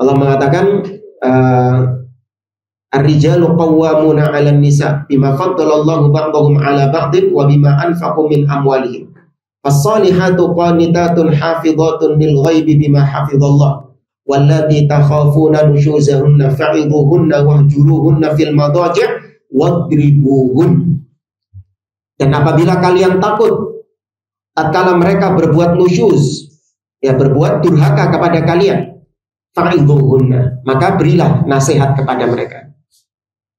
S1: Allah mengatakan Ar-rijalu qawwamuna 'alan nisa bima faddalallahu ba'dahum 'ala ba'din wa bima anfaqu min amwalihim. Fas-salihatu qanitatun hafizatun lil ghaibi bima hafizallah. Wallati takhafuna nushuzahunna fa'idhuhunna wahjuruhunna fil madaji' wadribuhun. Dan apabila kalian takut tatkala mereka berbuat nusyuz, ya berbuat durhaka kepada kalian, fa'idhuhunna, maka berilah nasihat kepada mereka.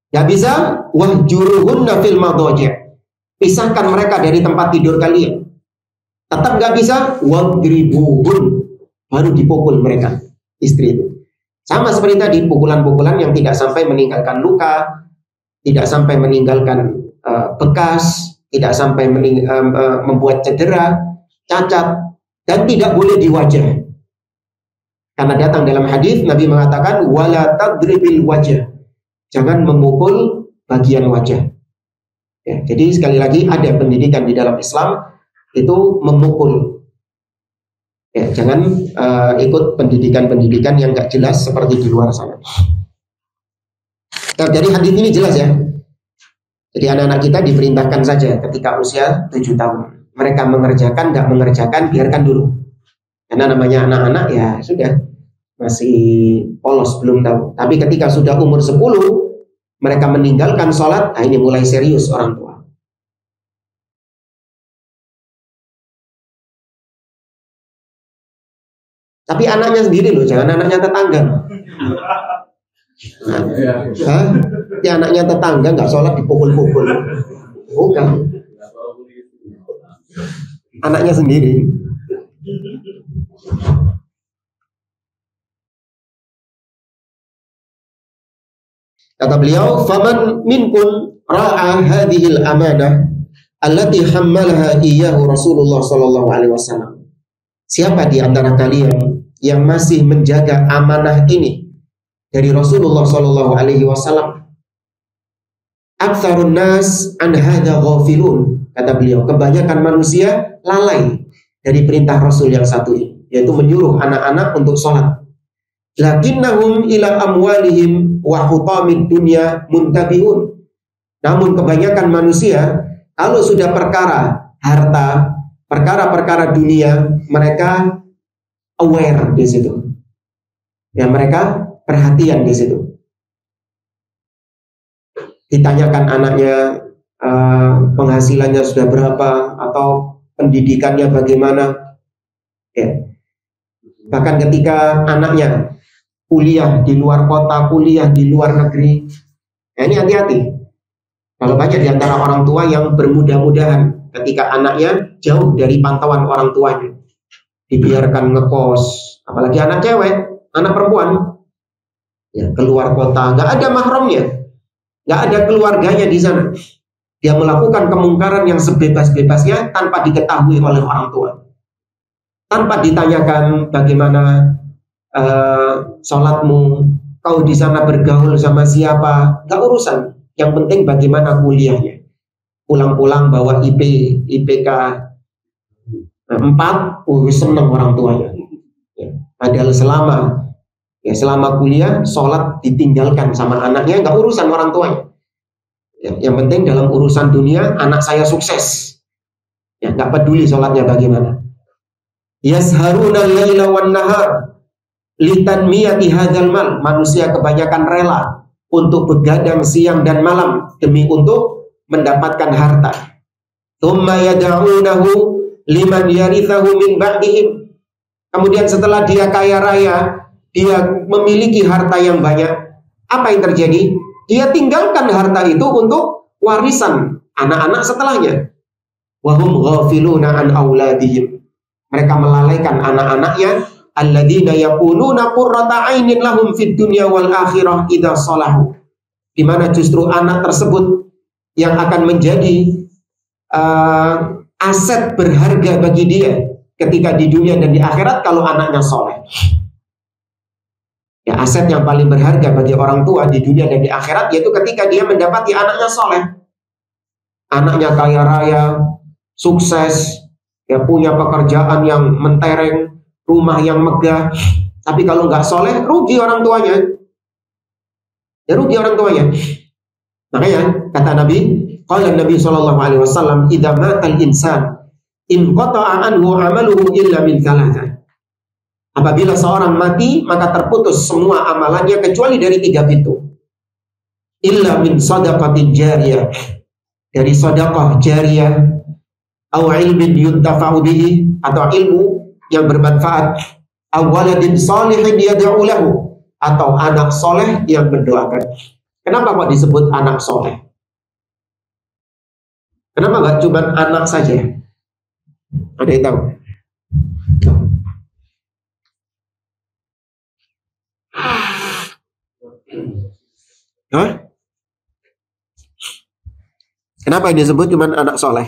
S1: Gak bisa wahjuruhunna fil madaji', pisahkan mereka dari tempat tidur kalian. Tetap gak bisa wadribuhun, baru dipukul mereka, istri itu. Sama seperti tadi, pukulan-pukulan yang tidak sampai meninggalkan luka, tidak sampai meninggalkan bekas, tidak sampai membuat cedera, cacat, dan tidak boleh di wajah. Karena datang dalam hadis Nabi mengatakan wala tadribil wajah, jangan memukul bagian wajah. Ya, jadi sekali lagi ada pendidikan di dalam Islam itu memukul. Ya, jangan ikut pendidikan-pendidikan yang gak jelas seperti di luar sana. Nah, dari hadis ini jelas ya. Jadi anak-anak kita diperintahkan saja ketika usia 7 tahun. Mereka mengerjakan, gak mengerjakan, biarkan dulu. Karena namanya anak-anak ya sudah, masih polos, belum tahu. Tapi ketika sudah umur 10, mereka meninggalkan sholat, nah ini mulai serius orang tua. Tapi anaknya sendiri loh, jangan anaknya tetangga. Ya anaknya tetangga nggak sholat dipukul-pukul. Bukan. Anaknya sendiri. Kata beliau, "Faman minkum ra'a hadhil amanah allati hammalaha iyyahu Rasulullah sallallahu alaihi wasallam." Siapa di antara kalian yang masih menjaga amanah ini dari Rasulullah sallallahu alaihi wasallam? Aktsarun nas an hadza ghafilun. Kata beliau, kebanyakan manusia lalai dari perintah Rasul yang satu ini, yaitu menyuruh anak-anak untuk sholat. Lakinnahum ila amwalihim wa hutamid dunya muntabihun. Namun kebanyakan manusia kalau sudah perkara harta, perkara-perkara dunia, mereka aware di situ. Ya, mereka perhatian di situ. Ditanyakan anaknya penghasilannya sudah berapa atau pendidikannya bagaimana. Ya. Bahkan ketika anaknya kuliah di luar kota, kuliah di luar negeri, nah ini hati-hati. Kalau banyak di antara orang tua yang bermudah-mudahan ketika anaknya jauh dari pantauan orang tuanya, dibiarkan ngekos, apalagi anak cewek, anak perempuan, ya, keluar kota, nggak ada mahramnya, nggak ada keluarganya di sana. Dia melakukan kemungkaran yang sebebas-bebasnya tanpa diketahui oleh orang tua, tanpa ditanyakan bagaimana sholatmu, kau di sana bergaul sama siapa, nggak urusan. Yang penting bagaimana kuliahnya. Pulang-pulang bawa IPK 4, seneng orang tuanya. Ya, padahal selama kuliah sholat ditinggalkan sama anaknya, nggak urusan orang tuanya. Ya, yang penting dalam urusan dunia anak saya sukses. Ya, nggak peduli sholatnya bagaimana. Yasharuna laila wan nahar litanmiyati hadzal mal. Manusia kebanyakan rela untuk begadang siang dan malam demi untuk mendapatkan harta. Tsumma yad'unahu liman yarithahu min ba'dihim. Kemudian setelah dia kaya raya, dia memiliki harta yang banyak, apa yang terjadi? Dia tinggalkan harta itu untuk warisan anak-anak setelahnya. Wa hum ghafiluna an auladihim. Mereka melalaikan anak-anaknya. Alladzina yaquluna qurrata 'ainin lahum fid dunya wal akhirah idza salahu. Di mana justru anak tersebut yang akan menjadi aset berharga bagi dia ketika di dunia dan di akhirat kalau anaknya soleh. Ya, aset yang paling berharga bagi orang tua di dunia dan di akhirat yaitu ketika dia mendapati anaknya soleh. Anaknya kaya raya, sukses, ya punya pekerjaan yang mentereng, rumah yang megah. Tapi kalau nggak soleh, rugi orang tuanya. Ya rugi orang tuanya. Makanya kata Nabi, qala Nabi SAW, idza matal insan inqata'a anhu 'amaluhu illa min thalathah. Apabila seorang mati, maka terputus semua amalannya kecuali dari 3 pintu. Illa min shadaqatin jariyah, dari sedekah jariyah, aw ilmin yuntafa'u bihi, atau ilmu yang bermanfaat, aw waladin salihin yad'u lahu, atau anak soleh yang mendoakan. Kenapa kok disebut anak soleh? Kenapa nggak cuma anak saja? Ada yang tahu? Hah? Kenapa disebut cuma anak soleh?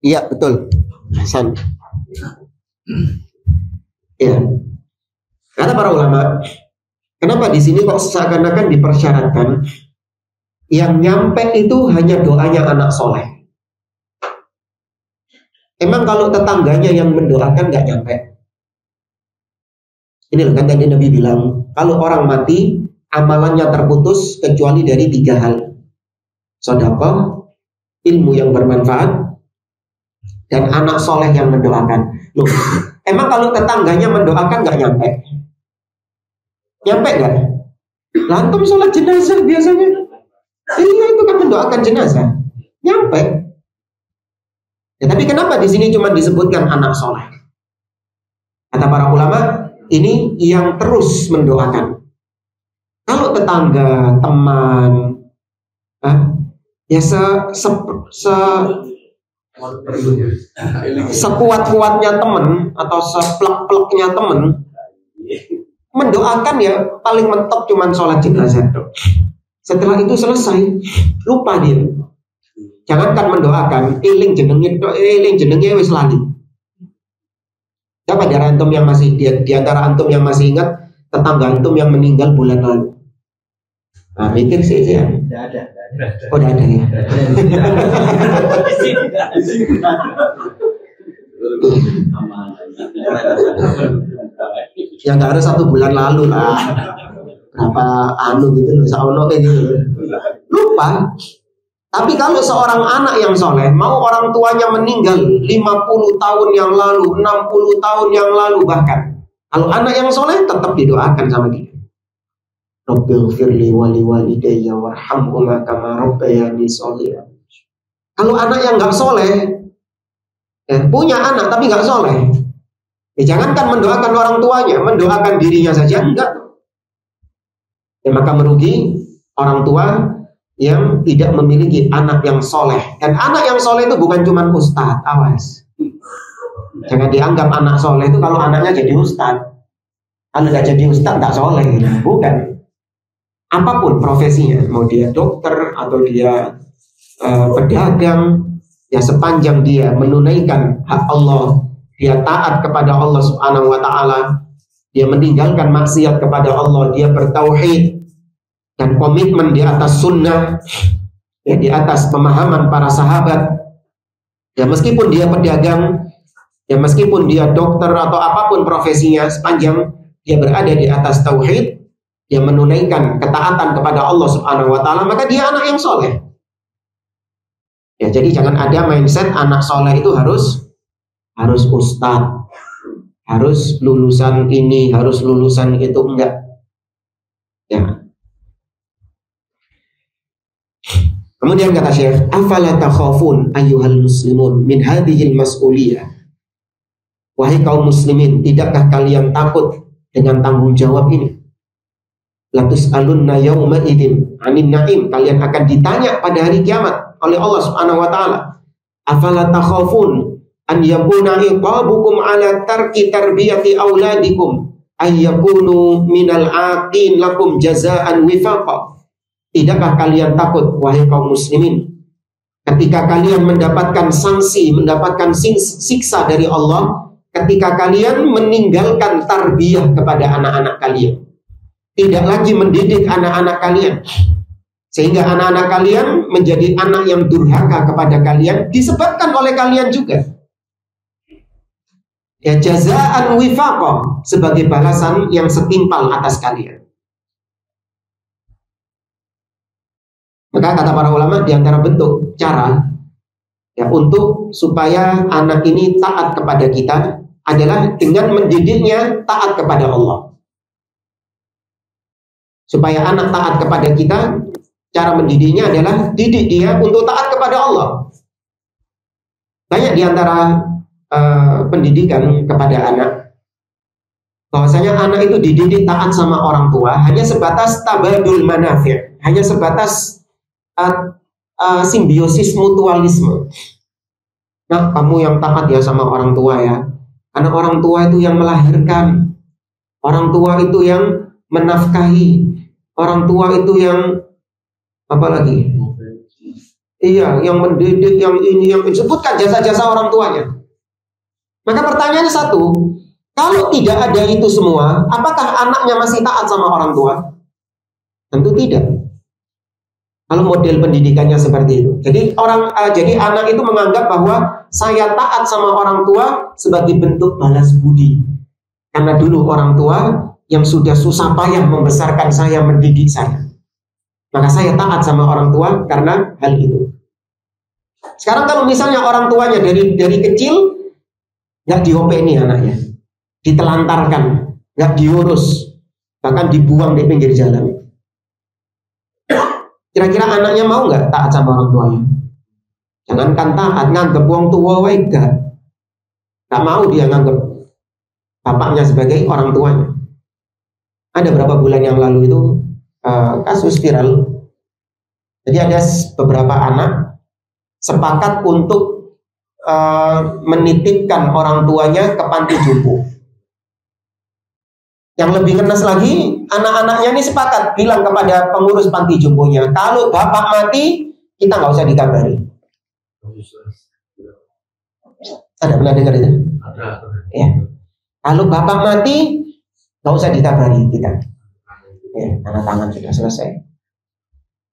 S1: Iya betul, Hasan. Iya. Kata para ulama, kenapa di sini kok seakan-akan dipersyaratkan yang nyampe itu hanya doanya anak soleh? Emang kalau tetangganya yang mendoakan nggak nyampe? Ini loh kan tadi Nabi bilang, kalau orang mati amalannya terputus kecuali dari 3 hal: sedekah, ilmu yang bermanfaat, dan anak soleh yang mendoakan. Loh, emang kalau tetangganya mendoakan nggak nyampe? Nyampe nggak? Lantum sholat jenazah biasanya. Iya, itu kan mendoakan jenazah. Nyampe. Ya, tapi kenapa di sini cuma disebutkan anak soleh? Kata para ulama, ini yang terus mendoakan. Kalau tetangga, teman, ya sekuat-kuatnya teman atau seplek-pleknya teman mendoakan, ya paling mentok cuman sholat jenazah. Setelah itu selesai, lupa dia. Jangankan mendoakan, eling jenenge wis lali. Siapa dari antum yang masih di antara antum yang masih ingat tetangga antum yang meninggal bulan lalu? Nah, mikir sih ya. Tidak ada. Oh, tidak ada ya. Ya nggak harus 1 bulan lalu lah. Berapa gitu loh, saono kayak gitu. Lupa. Tapi kalau seorang anak yang soleh, mau orang tuanya meninggal 50 tahun yang lalu, 60 tahun yang lalu bahkan, kalau anak yang soleh tetap didoakan sama dia. Rabbighfirli wa liwalidayya warhamhuma kama rabbayani sholihan. Kalau anak yang nggak soleh, punya anak tapi nggak soleh, jangankan mendoakan orang tuanya, mendoakan dirinya saja enggak. Maka merugi orang tua yang tidak memiliki anak yang soleh. Dan anak yang soleh itu bukan cuma ustadz, awas. Jangan dianggap anak soleh itu kalau anaknya jadi ustadz. Kalau nggak jadi ustadz tak soleh, bukan. Apapun profesinya, mau dia dokter atau dia pedagang, ya sepanjang dia menunaikan hak Allah, dia taat kepada Allah Subhanahu wa Ta'ala, dia meninggalkan maksiat kepada Allah, dia bertauhid dan komitmen di atas sunnah, ya di atas pemahaman para sahabat. Ya meskipun dia pedagang, ya meskipun dia dokter atau apapun profesinya, sepanjang dia berada di atas tauhid, dia menunaikan ketaatan kepada Allah Subhanahu wa Ta'ala, maka dia anak yang soleh. Ya, jadi jangan ada mindset anak soleh itu harus ustadz, harus lulusan ini, harus lulusan itu, enggak. Ya. Kemudian kata Syekh, afala takhafun ayyuhal muslimun min hadhil mas'uliyah. Wahai kaum muslimin, tidakkah kalian takut dengan tanggung jawab ini? Latus alunna yawma idzin 'anin na'im, kalian akan ditanya pada hari kiamat oleh Allah Subhanahu wa Ta'ala. Afala takhafun an yakuna iqabukum ala tarki tarbiyati auladikum ayyakunu minal aqin lakum jazaan wifaqa. Tidakkah kalian takut wahai kaum muslimin, ketika kalian mendapatkan sanksi, mendapatkan siksa dari Allah, ketika kalian meninggalkan tarbiyah kepada anak-anak kalian, tidak lagi mendidik anak-anak kalian, sehingga anak-anak kalian menjadi anak yang durhaka kepada kalian, disebabkan oleh kalian juga. Ya, jazaan wifaqa, sebagai balasan yang setimpal atas kalian. Maka kata para ulama, di antara bentuk cara ya untuk supaya anak ini taat kepada kita adalah dengan mendidiknya taat kepada Allah. Supaya anak taat kepada kita, cara mendidiknya adalah didik dia untuk taat kepada Allah. Banyak di antara pendidikan kepada anak, bahwasanya anak itu dididik taat sama orang tua hanya sebatas tabadul manafi', hanya sebatas simbiosis mutualisme. Nah, kamu yang taat ya sama orang tua ya, karena orang tua itu yang melahirkan, orang tua itu yang menafkahi, orang tua itu yang apa lagi? Iya, yang mendidik, yang ini, yang disebutkan jasa-jasa orang tuanya. Maka pertanyaannya satu, kalau tidak ada itu semua, apakah anaknya masih taat sama orang tua? Tentu tidak. Kalau model pendidikannya seperti itu, jadi anak itu menganggap bahwa saya taat sama orang tua sebagai bentuk balas budi, karena dulu orang tua yang sudah susah payah membesarkan saya, mendidik saya, maka saya taat sama orang tua karena hal itu. Sekarang kalau misalnya orang tuanya dari kecil nggak diopeni anaknya, ditelantarkan, nggak diurus, bahkan dibuang di pinggir jalan, kira-kira anaknya mau nggak taat sama orang tuanya? Jangankan taat, nganggep wong tua wae nggak mau dia nganggep bapaknya sebagai orang tuanya. Ada beberapa bulan yang lalu itu kasus viral. Jadi ada beberapa anak sepakat untuk menitipkan orang tuanya ke panti jompo. Yang lebih ngenes lagi, anak-anaknya ini sepakat bilang kepada pengurus panti jomponya, kalau bapak mati, kita nggak usah dikabari. Ada pernah dengar itu? Ya. Kalau bapak mati, nggak usah dikabari kita. Ya, tanda tangan sudah selesai.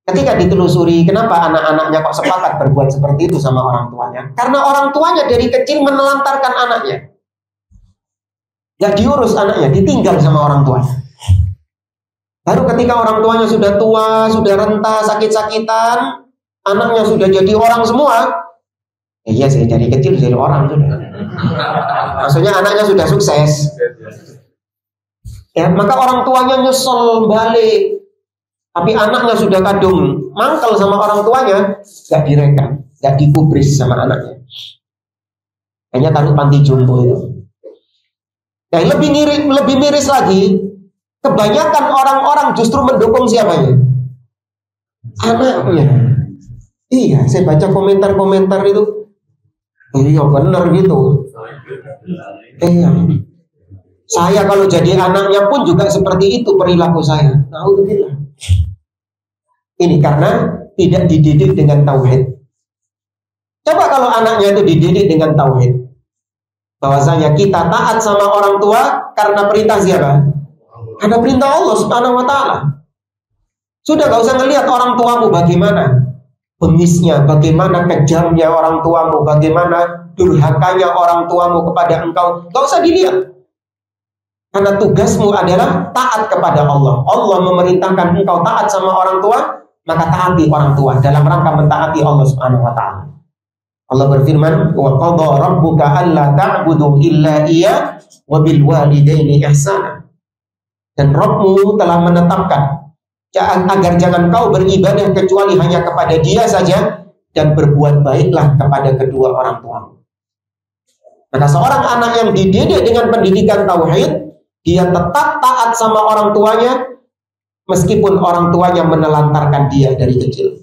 S1: Ketika ditelusuri, kenapa anak-anaknya kok sepakat berbuat seperti itu sama orang tuanya? Karena orang tuanya dari kecil menelantarkan anaknya. Gak diurus anaknya, ditinggal sama orang tuanya. Baru ketika orang tuanya sudah tua, sudah renta, sakit-sakitan, anaknya sudah jadi orang semua. Iya sih, dari kecil jadi orang sudah. Maksudnya anaknya sudah sukses. Ya, maka orang tuanya nyesel balik. Tapi anaknya sudah kadung mangkel sama orang tuanya, gak direkam, gak dikubris sama anaknya. Hanya taruh panti jompo itu. Yang lebih miris lagi, kebanyakan orang-orang justru mendukung siapanya? Anaknya. Iya, saya baca komentar-komentar itu. Iya benar gitu. Iya. Saya kalau jadi anaknya pun juga seperti itu perilaku saya. Alhamdulillah. Ini karena tidak dididik dengan tauhid. Coba kalau anaknya itu dididik dengan tauhid, bahwasanya kita taat sama orang tua karena perintah siapa? Karena perintah Allah Subhanahu wa taala. Sudah gak usah ngelihat orang tuamu bagaimana bengisnya, bagaimana kejamnya orang tuamu, bagaimana durhakanya orang tuamu kepada engkau. Gak usah dilihat. Karena tugasmu adalah taat kepada Allah. Allah memerintahkan engkau taat sama orang tua, maka taati orang tua dalam rangka mentaati Allah Subhanahu wa taala. Allah berfirman, "Wa qadha rabbuka alla ta'budu illa iyyah wa bil walidaini ihsana." Dan Rabbmu telah menetapkan agar jangan kau beribadah kecuali hanya kepada Dia saja, dan berbuat baiklah kepada kedua orang tuamu. Maka seorang anak yang dididik dengan pendidikan tauhid, dia tetap taat sama orang tuanya meskipun orang tuanya menelantarkan dia dari kecil.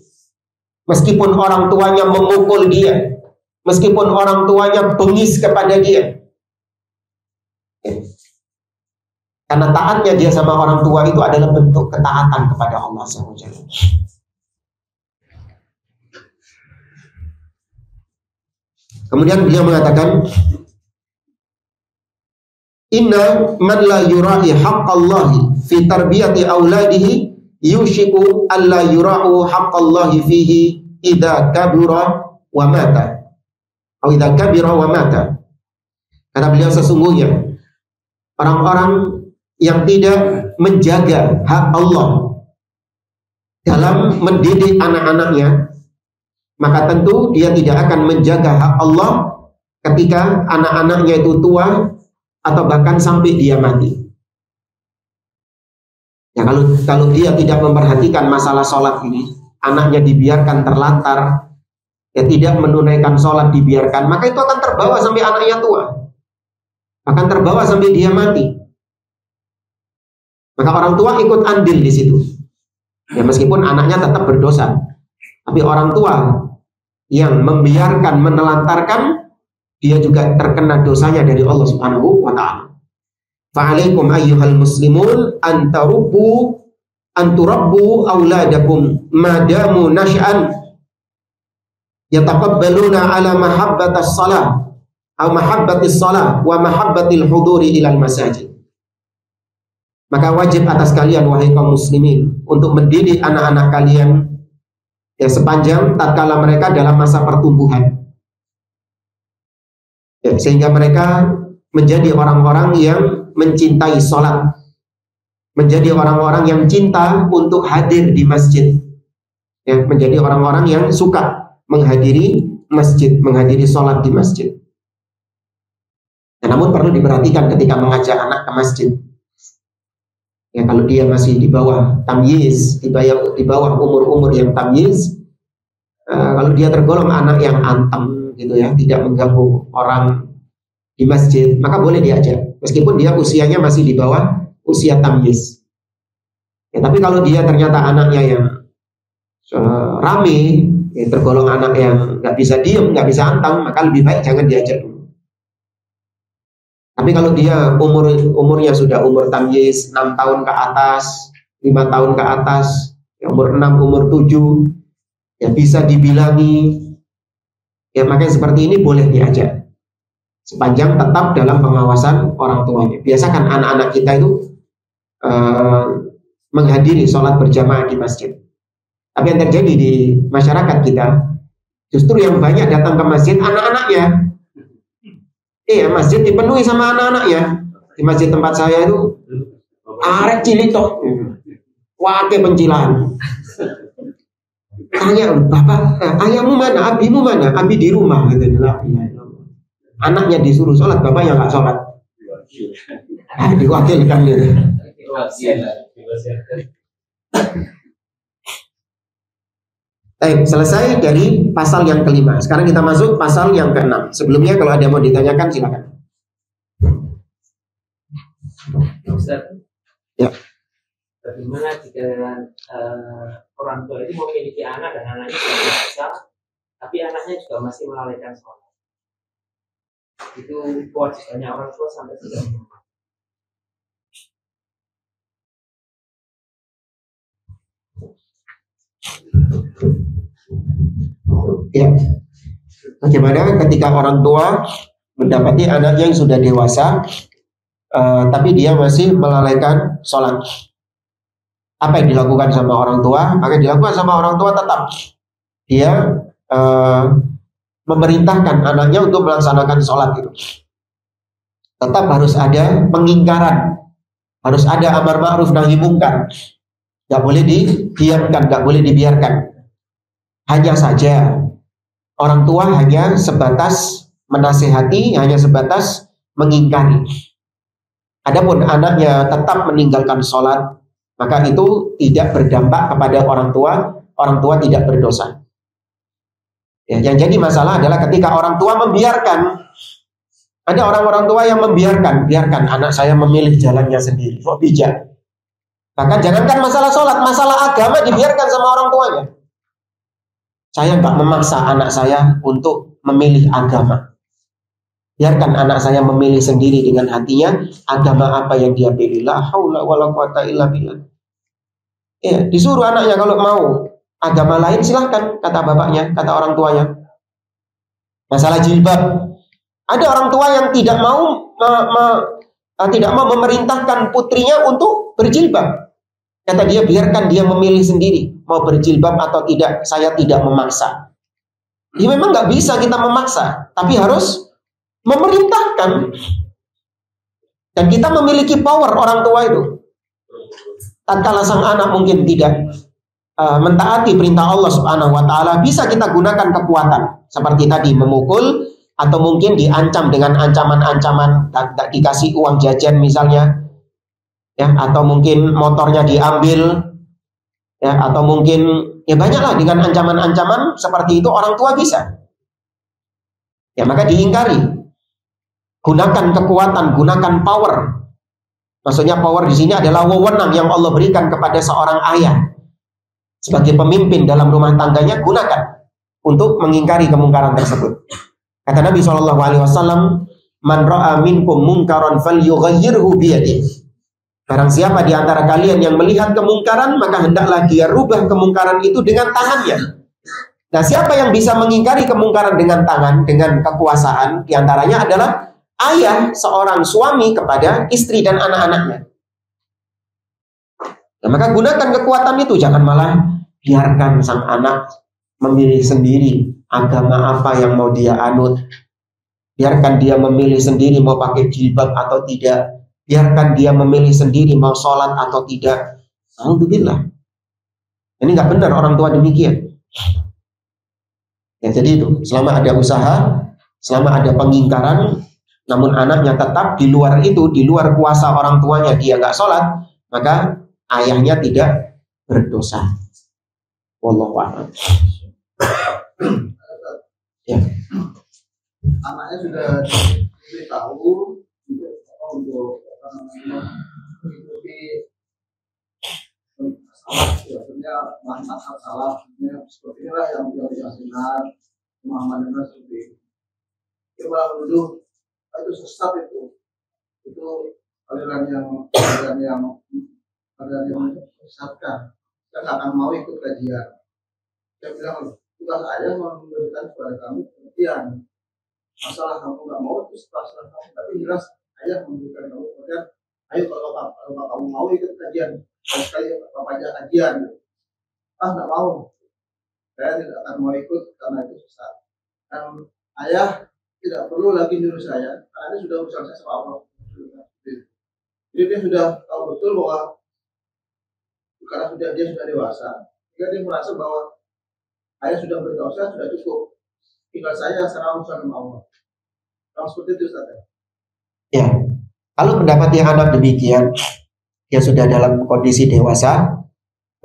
S1: Meskipun orang tuanya memukul dia, meskipun orang tuanya bengis kepada dia. Karena taatnya dia sama orang tua itu adalah bentuk ketaatan kepada Allah SWT. Kemudian beliau mengatakan, inna man la yura'i haqqallahi fi tarbiyati auladihi yushiku alla yura'u haqqallahi fihi idza kabura wa mata. Atau idza kabira wa mata. Kata beliau, sesungguhnya orang-orang yang tidak menjaga hak Allah dalam mendidik anak-anaknya, maka tentu dia tidak akan menjaga hak Allah ketika anak-anaknya itu tua atau bahkan sampai dia mati. Ya, kalau dia tidak memperhatikan masalah sholat ini, anaknya dibiarkan terlantar, ya tidak menunaikan sholat dibiarkan, maka itu akan terbawa sampai anaknya tua, akan terbawa sampai dia mati. Maka orang tua ikut andil di situ. Ya, meskipun anaknya tetap berdosa, tapi orang tua yang membiarkan, menelantarkan, dia juga terkena dosanya dari Allah Subhanahu wa ta'ala. Fa'alaikum ayyuhal muslimun anturabbu auladakum madamu nash'an yataqabbaluna ala mahabbatis salah atau mahabbatis salah wa mahabbatil huduri ilal masajid. Maka wajib atas kalian wahai kaum muslimin untuk mendidik anak-anak kalian ya sepanjang tatkala mereka dalam masa pertumbuhan. Ya, sehingga mereka menjadi orang-orang yang mencintai sholat, menjadi orang-orang yang cinta untuk hadir di masjid, ya, menjadi orang-orang yang suka menghadiri masjid, menghadiri sholat di masjid. Nah, namun perlu diperhatikan ketika mengajak anak ke masjid. Ya, kalau dia masih di bawah tamyiz, di bawah umur-umur yang tamyiz, kalau dia tergolong anak yang anteng gitu ya, tidak mengganggu orang di masjid, maka boleh diajak meskipun dia usianya masih di bawah usia tamyiz. Ya, tapi kalau dia ternyata anaknya yang rame, ya, tergolong anak yang nggak bisa diem, nggak bisa anteng, maka lebih baik jangan diajak dulu. Tapi kalau dia umurnya sudah umur tamyiz, 6 tahun ke atas, 5 tahun ke atas, ya umur 6, umur 7, ya bisa dibilangi, ya makanya seperti ini boleh diajak, sepanjang tetap dalam pengawasan orang tuanya. Biasakan anak-anak kita itu menghadiri sholat berjamaah di masjid. Tapi yang terjadi di masyarakat kita, justru yang banyak datang ke masjid anak-anaknya. Iya, masjid dipenuhi sama anak-anaknya. Di masjid tempat saya itu arek cilik toh, wake pencilaan. Tanya, bapak, ayahmu mana, abimu mana? Abi di rumah, gitu. Anaknya disuruh sholat, bapaknya nggak sholat. Diwakilkan gitu. Selesai dari pasal yang kelima. Sekarang kita masuk pasal yang keenam. Sebelumnya kalau ada yang mau ditanyakan silakan.
S2: Ustaz,
S1: ya.
S2: Bagaimana jika orang tua itu memiliki anak dan anaknya sudah besar, tapi anaknya juga masih melalaikan sholat? Itu kewajibannya orang tua sampai sejauh.
S1: Ya, bagaimana ketika orang tua mendapati anaknya yang sudah dewasa, tapi dia masih melalaikan sholat? Apa yang dilakukan sama orang tua? Maka yang dilakukan sama orang tua tetap dia memerintahkan anaknya untuk melaksanakan sholat itu. Tetap harus ada pengingkaran, harus ada amar ma'ruf nahi munkar. Gak boleh didiamkan, gak boleh dibiarkan. Hanya saja orang tua hanya sebatas menasihati, hanya sebatas mengingkari. Adapun anaknya tetap meninggalkan sholat, maka itu tidak berdampak kepada orang tua tidak berdosa. Ya, yang jadi masalah adalah ketika orang tua membiarkan. Ada orang-orang tua yang biarkan anak saya memilih jalannya sendiri, kok bijak. Bahkan jangankan masalah sholat, masalah agama dibiarkan sama orang tuanya. Saya nggak memaksa anak saya untuk memilih agama. Biarkan anak saya memilih sendiri dengan hatinya agama apa yang dia pilih. La haula wala quwata illa billah. Ya, disuruh anaknya kalau mau agama lain silahkan, kata bapaknya, kata orang tuanya. Masalah jilbab, ada orang tua yang tidak mau memerintahkan putrinya untuk berjilbab. Kata dia, biarkan dia memilih sendiri mau berjilbab atau tidak. Saya tidak memaksa. Ya memang nggak bisa kita memaksa, tapi harus memerintahkan. Dan kita memiliki power orang tua itu. Tatkala sang anak mungkin tidak mentaati perintah Allah Subhanahu wa taala, bisa kita gunakan kekuatan seperti tadi memukul, atau mungkin diancam dengan ancaman-ancaman, tak dikasih uang jajan misalnya, ya, atau mungkin motornya diambil, ya, atau mungkin ya banyaklah dengan ancaman-ancaman seperti itu orang tua bisa. Ya maka diingkari. Gunakan kekuatan, gunakan power. Maksudnya power di sini adalah wewenang yang Allah berikan kepada seorang ayah sebagai pemimpin dalam rumah tangganya, gunakan untuk mengingkari kemungkaran tersebut. Kata Nabi SAW, "Man ra'a minkum munkaran falyughayyirhu biyadihi." Barang siapa di antara kalian yang melihat kemungkaran, maka hendaklah dia rubah kemungkaran itu dengan tangannya. Nah, siapa yang bisa mengingkari kemungkaran dengan tangan, dengan kekuasaan? Di antaranya adalah ayah, seorang suami kepada istri dan anak-anaknya. Nah, maka gunakan kekuatan itu, jangan malah biarkan sang anak memilih sendiri agama apa yang mau dia anut. Biarkan dia memilih sendiri mau pakai jilbab atau tidak. Biarkan dia memilih sendiri mau sholat atau tidak. Alhamdulillah. Ini nggak benar orang tua demikian. Ya, jadi itu, selama ada usaha, selama ada pengingkaran, namun anaknya tetap di luar itu, di luar kuasa orang tuanya, dia nggak sholat, maka ayahnya tidak berdosa. Wallahu a'lam. Ya.
S3: Anaknya sudah diberitahu untuk mengikuti maksudnya manfaat salah, seperti inilah yang diajarkan pemahamannya seperti itu. Malah menuduh itu sesat, itu aliran yang menyesatkan. Saya nggak akan mau ikut kajian. Saya bilang, tugas ayah memberikan kepada kamu pengertian. Masalah kamu nggak mau itu setelah kamu, tapi jelas ayah memberikan kamu pengertian. Ayo kalau kamu mau ikut kajian, sekali bapak aja kajian. Nggak mau. Saya tidak akan mau ikut karena itu sesat. Dan ayah tidak perlu lagi nyuruh saya, karena ini sudah urusan saya sama Allah. Jadi dia sudah tahu betul bahwa karena dia sudah dewasa, dia merasa bahwa ayah sudah berdosa, sudah cukup. Tinggal saya secara urusan sama Allah. Kalau seperti itu, Ustaz.
S1: Ya, kalau pendapat yang anak demikian, dia sudah dalam kondisi dewasa,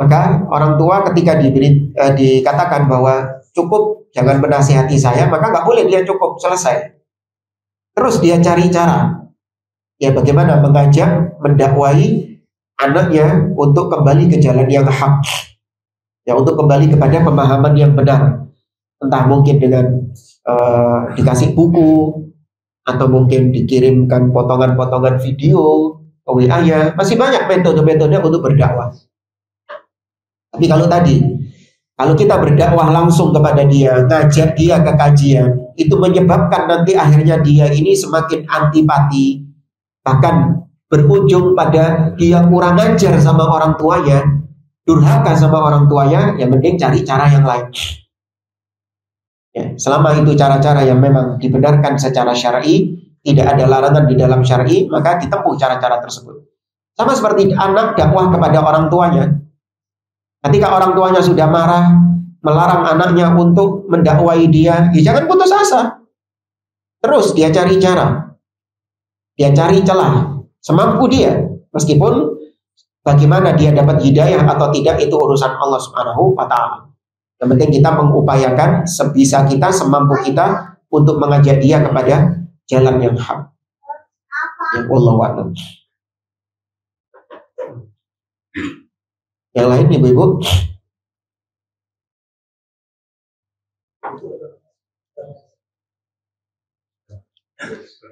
S1: maka orang tua ketika dikatakan bahwa cukup, jangan menasihati saya, maka nggak boleh dia cukup, selesai. Terus dia cari cara, ya bagaimana mengajak, mendakwai anaknya untuk kembali ke jalan yang hak, ya untuk kembali kepada pemahaman yang benar. Entah mungkin dengan dikasih buku, atau mungkin dikirimkan potongan-potongan video ke WA-nya. Masih banyak metode-metode untuk berdakwah. Tapi kalau kita berdakwah langsung kepada dia, ngajak dia ke kajian, itu menyebabkan nanti akhirnya dia ini semakin antipati, bahkan berujung pada dia kurang ajar sama orang tuanya, durhaka sama orang tuanya. Ya mending cari cara yang lain. Ya, selama itu cara-cara yang memang dibenarkan secara syar'i, tidak ada larangan di dalam syar'i, maka ditempuh cara-cara tersebut. Sama seperti anak dakwah kepada orang tuanya. Ketika orang tuanya sudah marah, melarang anaknya untuk mendakwai dia, ya jangan putus asa. Terus dia cari cara, dia cari celah semampu dia. Meskipun bagaimana dia dapat hidayah atau tidak itu urusan Allah Subhanahu wa ta'ala. Yang penting kita mengupayakan sebisa kita, semampu kita untuk mengajak dia kepada jalan yang hak. Ya Allah wa'lam. Yang lain ibu-ibu?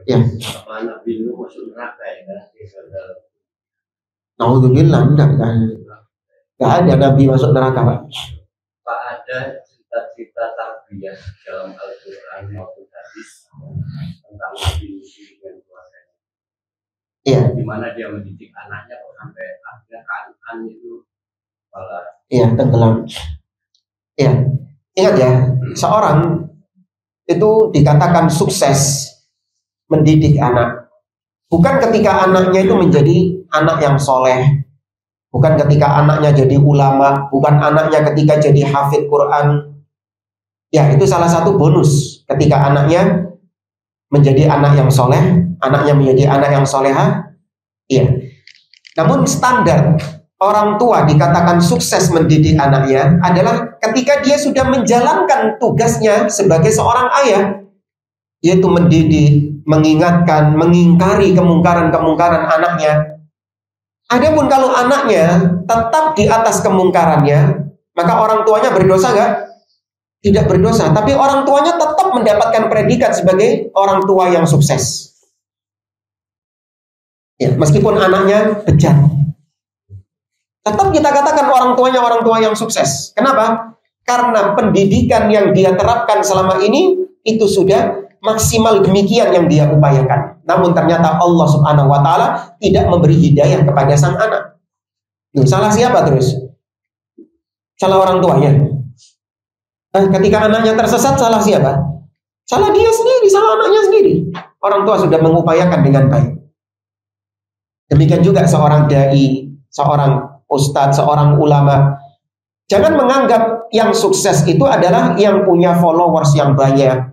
S1: Ya.
S4: Apa Nabi Nuh masuk neraka ya?
S1: Naudzubillah, enggak ada Nabi masuk neraka, Pak.
S4: Pak, ada cerita-cerita tarbiyah dalam Al-Quran maupun hadis tentang Nabi Nuh dengan keluarganya.
S1: Iya.
S4: Di mana dia mendidik anaknya kok sampai akhirnya Kan'an itu malah
S1: tenggelam. Iya. Ingat ya, seorang itu dikatakan sukses mendidik anak bukan ketika anaknya itu menjadi anak yang soleh, bukan ketika anaknya jadi ulama, bukan anaknya ketika jadi hafid Quran. Ya, itu salah satu bonus ketika anaknya menjadi anak yang soleh, anaknya menjadi anak yang soleha. Iya. Namun standar orang tua dikatakan sukses mendidik anaknya adalah ketika dia sudah menjalankan tugasnya sebagai seorang ayah, yaitu mendidik, mengingatkan, mengingkari kemungkaran-kemungkaran anaknya. Adapun kalau anaknya tetap di atas kemungkarannya, maka orang tuanya berdosa nggak? Tidak berdosa, tapi orang tuanya tetap mendapatkan predikat sebagai orang tua yang sukses. Ya, meskipun anaknya bejat, tetap kita katakan orang tuanya orang tua yang sukses. Kenapa? Karena pendidikan yang dia terapkan selama ini itu sudah maksimal demikian yang dia upayakan. Namun ternyata Allah Subhanahu wa Ta'ala tidak memberi hidayah kepada sang anak. Salah siapa terus? Salah orang tuanya. Ketika anaknya tersesat, salah siapa? Salah dia sendiri, salah anaknya sendiri. Orang tua sudah mengupayakan dengan baik. Demikian juga seorang dai, seorang ustadz, seorang ulama. Jangan menganggap yang sukses itu adalah yang punya followers yang banyak,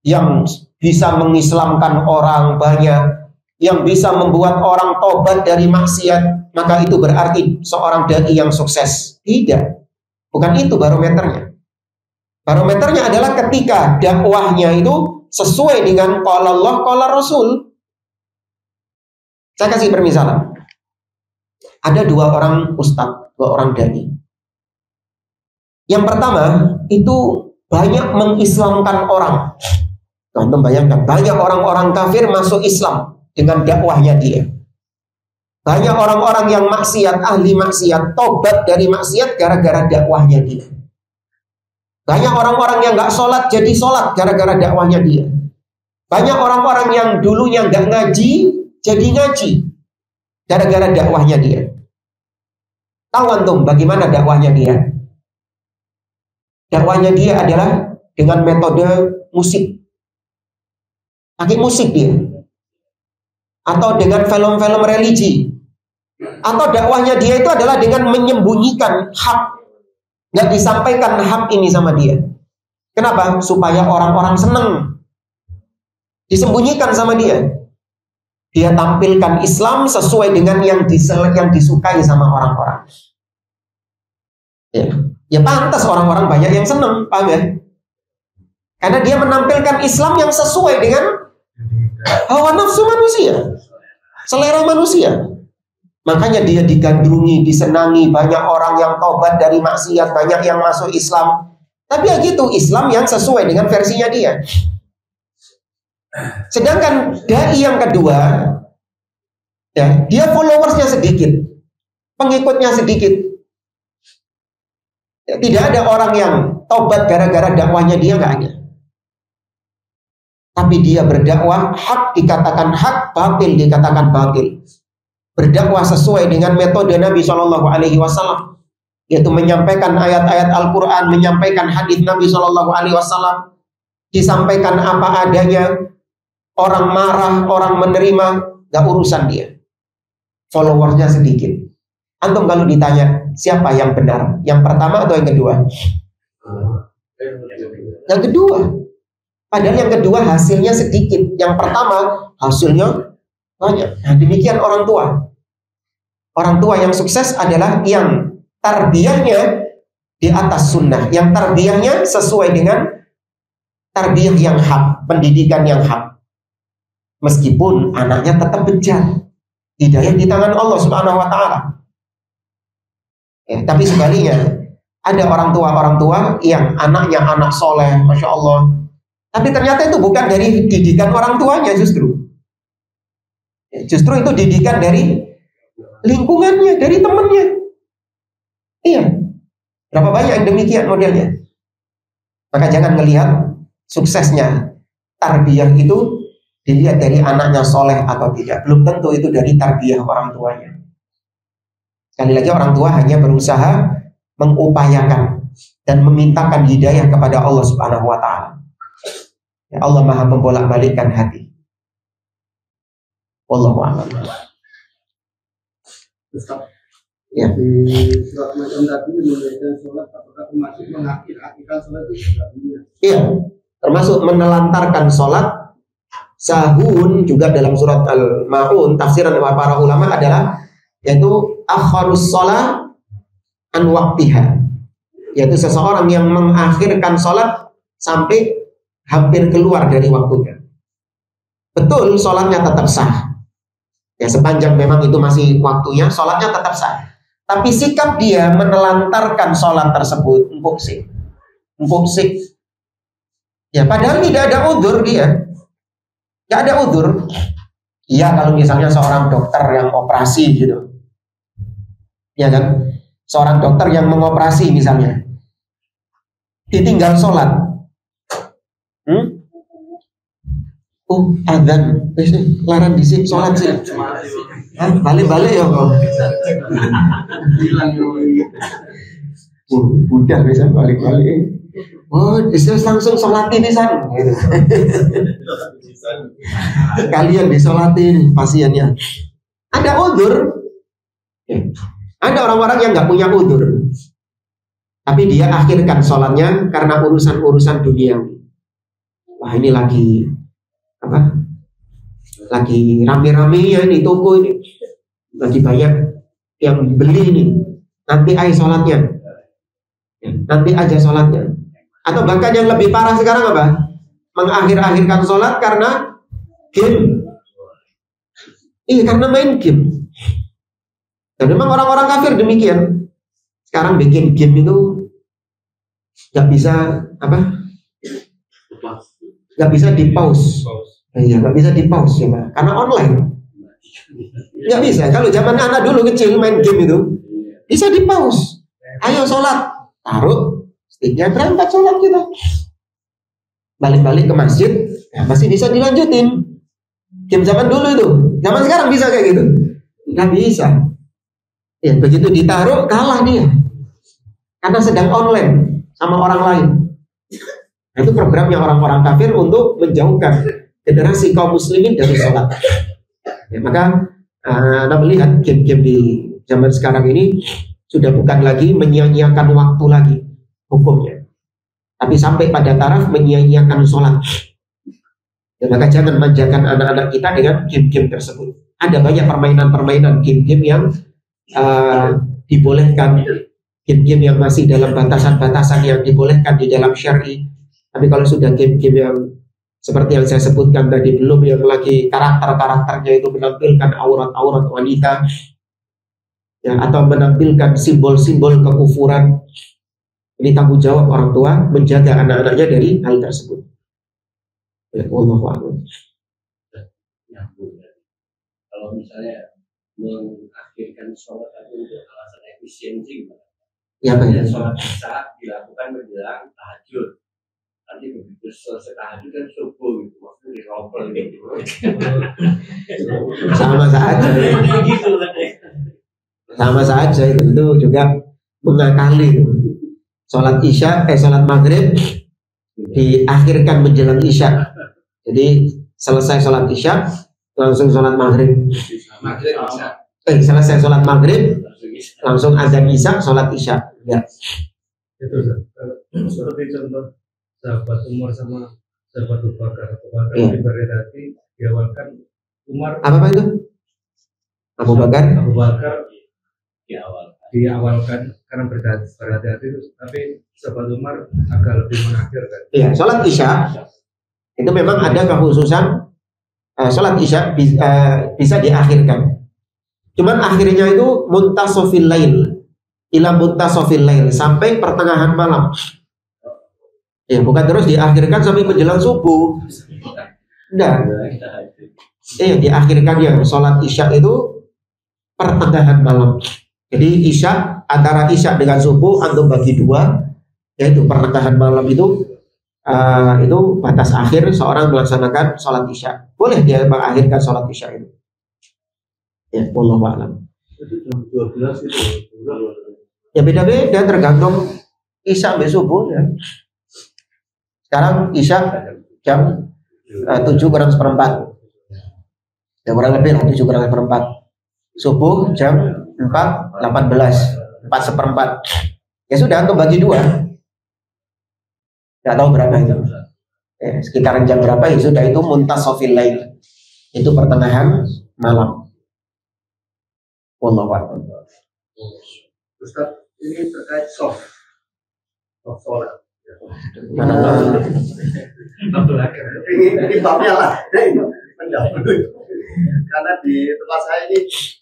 S1: yang bisa mengislamkan orang banyak, yang bisa membuat orang tobat dari maksiat, maka itu berarti seorang dai yang sukses. Tidak. Bukan itu barometernya. Barometernya adalah ketika dakwahnya itu sesuai dengan qala Allah, qala Rasul. Saya kasih permisalan. Ada dua orang ustadz, dua orang dai. Yang pertama itu banyak mengislamkan orang. Antum bayangkan, banyak orang-orang kafir masuk Islam dengan dakwahnya dia. Banyak orang-orang yang maksiat, ahli maksiat, tobat dari maksiat gara-gara dakwahnya dia. Banyak orang-orang yang gak sholat jadi sholat gara-gara dakwahnya dia. Banyak orang-orang yang dulunya gak ngaji jadi ngaji gara-gara dakwahnya dia. Tahu antum bagaimana dakwahnya dia? Dakwahnya dia adalah dengan metode musik. Pakai musik dia. Atau dengan film-film religi. Atau dakwahnya dia itu adalah dengan menyembunyikan hak. Nggak disampaikan hak ini sama dia. Kenapa? Supaya orang-orang senang. Disembunyikan sama dia. Dia tampilkan Islam sesuai dengan yang disukai sama orang-orang. Ya pantas orang-orang banyak yang senang, paham ya? Karena dia menampilkan Islam yang sesuai dengan hawa nafsu manusia, selera manusia. Makanya dia digandrungi, disenangi, banyak orang yang tobat dari maksiat, banyak yang masuk Islam. Tapi ya gitu, Islam yang sesuai dengan versinya dia. Sedangkan dai yang kedua, ya, dia followersnya sedikit, pengikutnya sedikit. Ya, tidak ada orang yang tobat gara-gara dakwahnya dia, nggak ada. Tapi dia berdakwah, hak dikatakan hak, batil dikatakan batil. Berdakwah sesuai dengan metode Nabi Shallallahu Alaihi Wasallam, yaitu menyampaikan ayat-ayat Al-Quran, menyampaikan hadis Nabi Shallallahu Alaihi Wasallam, disampaikan apa adanya. Orang marah, orang menerima, gak urusan dia. Followersnya sedikit. Antum kalau ditanya siapa yang benar, yang pertama atau yang kedua? Yang kedua. Padahal yang kedua hasilnya sedikit, yang pertama hasilnya banyak. Nah, demikian orang tua. Orang tua yang sukses adalah yang tarbiyahnya di atas sunnah, yang tarbiyahnya sesuai dengan tarbiyah yang hak, pendidikan yang hak. Meskipun anaknya tetap bejat, hidayah di tangan Allah Subhanahu wa Ta'ala. Tapi sebaliknya, ada orang tua yang anaknya anak soleh, masya Allah, Tapi ternyata itu bukan dari didikan orang tuanya justru. Justru itu didikan dari lingkungannya, dari temannya. Iya. Berapa banyak yang demikian modelnya. Maka jangan melihat suksesnya tarbiyah itu dilihat dari anaknya soleh atau tidak. Belum tentu itu dari tarbiyah orang tuanya. Sekali lagi orang tua hanya berusaha mengupayakan dan memintakan hidayah kepada Allah Subhanahu wa Ta'ala. Ya, Allah Maha membolak-balikkan hati. Wallahu a'lam. Ya.
S3: Di surat macam tadi menunaikan sholat, apakah termasuk mengakhir-akhirkan sholat itu juga dunia?
S1: Iya, termasuk menelantarkan sholat. Sahun juga dalam surat Al-Ma'un, tafsiran para ulama adalah yaitu akharus sholat an waqtiha, yaitu seseorang yang mengakhirkan sholat sampai hampir keluar dari waktunya. Betul, sholatnya tetap sah. Ya, sepanjang memang itu masih waktunya, sholatnya tetap sah. Tapi sikap dia menelantarkan sholat tersebut empuk sik. Ya, padahal tidak ada udzur dia. Tidak ada udzur. Iya, kalau misalnya seorang dokter yang operasi gitu. Ya kan? Seorang dokter yang mengoperasi misalnya. Ditinggal sholat. Adzan. Larang disip sholat sih. Balik-balik ya kok. Budak bisa balik-balik. Bisa langsung sholatin di sana. Kalian disolatin pasiennya. Ada udzur. Ada orang-orang yang nggak punya udzur, tapi dia akhirkan sholatnya karena urusan-urusan duniawi. Wah, ini lagi apa? Lagi rame-ramenya di toko ini, lagi banyak yang beli ini. Nanti aja sholatnya, nanti aja sholatnya. Atau bahkan yang lebih parah sekarang apa? Mengakhir-akhirkan sholat karena game. Iya, karena main game. Dan memang orang-orang kafir demikian. Sekarang bikin game itu nggak bisa apa? Nggak bisa di pause. Iya, nggak bisa di pause ya, Pak. Karena online. Nggak bisa. Kalau zaman anak dulu kecil main game itu bisa di pause. Ayo sholat, taruh sticknya, berangkat sholat kita. Balik-balik ke masjid, ya masih bisa dilanjutin. Game zaman dulu itu, zaman sekarang bisa kayak gitu? Nggak bisa. Ya, begitu ditaruh kalah dia karena sedang online sama orang lain. Nah, itu programnya orang-orang kafir untuk menjauhkan generasi kaum muslimin dari sholat. Ya, maka Anda melihat game-game di zaman sekarang ini sudah bukan lagi menyia-nyiakan waktu lagi hukumnya, tapi sampai pada taraf menyia-nyiakan sholat. Ya, maka jangan manjakan anak-anak kita dengan game-game tersebut. Ada banyak permainan-permainan game-game yang dibolehkan, game-game yang masih dalam batasan-batasan yang dibolehkan di dalam syar'i. Tapi kalau sudah game-game yang seperti yang saya sebutkan tadi, belum yang lagi karakter-karakternya itu menampilkan aurat-aurat wanita, ya, atau menampilkan simbol-simbol kekufuran, ini tanggung jawab orang tua menjaga anak-anaknya dari hal tersebut. Wallahu a'lam.
S4: Kalau misalnya mengakhirkan sholat untuk alasan efisiensi,
S1: ya, Pak.
S4: Sholat isya dilakukan menjelang tahajud. Nanti begitu selesai tahajud kan subuh gitu, maksudnya dirompel gitu.
S1: Sama saja. Sama saja itu juga mengakali. Sholat isya, sholat maghrib diakhirkan menjelang isya. Jadi selesai sholat isya langsung sholat maghrib. Selesai sholat maghrib langsung azan isya, sholat isya. Ya.
S5: Itu seperti contoh sahabat Umar sama sahabat Abu Bakar. Diberhenti diawalkan Umar.
S1: Apa itu? Abu Bakar
S5: diawalkan karena berhati-hati, tapi sahabat Umar agak lebih mengakhirkan.
S1: Iya, sholat isya itu memang ada kekhususan. Sholat isya bisa diakhirkan. Cuman akhirnya itu muntasofil lail, ila muntasofil lail, sampai pertengahan malam. Ya, bukan terus diakhirkan sampai menjelang subuh. Enggak. Diakhirkan ya sholat isya itu pertengahan malam. Jadi isya, antara isya dengan subuh antum bagi dua, yaitu pertengahan malam itu batas akhir seorang melaksanakan sholat isya. Boleh dia mengakhirkan sholat isya itu. Ya, wallahu a'lam.
S3: Itu jam 12 itu.
S1: Ya beda-beda tergantung isya sampai subuh ya. Sekarang isya jam 7 kurang seperempat. Ya kurang lebih lah 7 kurang seperempat. Subuh jam 4.18, 4 seperempat. Ya sudah, antum bagi dua. Gak tahu berapa itu. Sekitaran jam berapa ya sudah, itu muntasofil lail. Itu pertengahan malam. Wallahu a'lam.
S3: Ustaz, ini terkait soft sholat.
S1: Mana?
S3: Ini babnya lah. Karena di tempat saya ini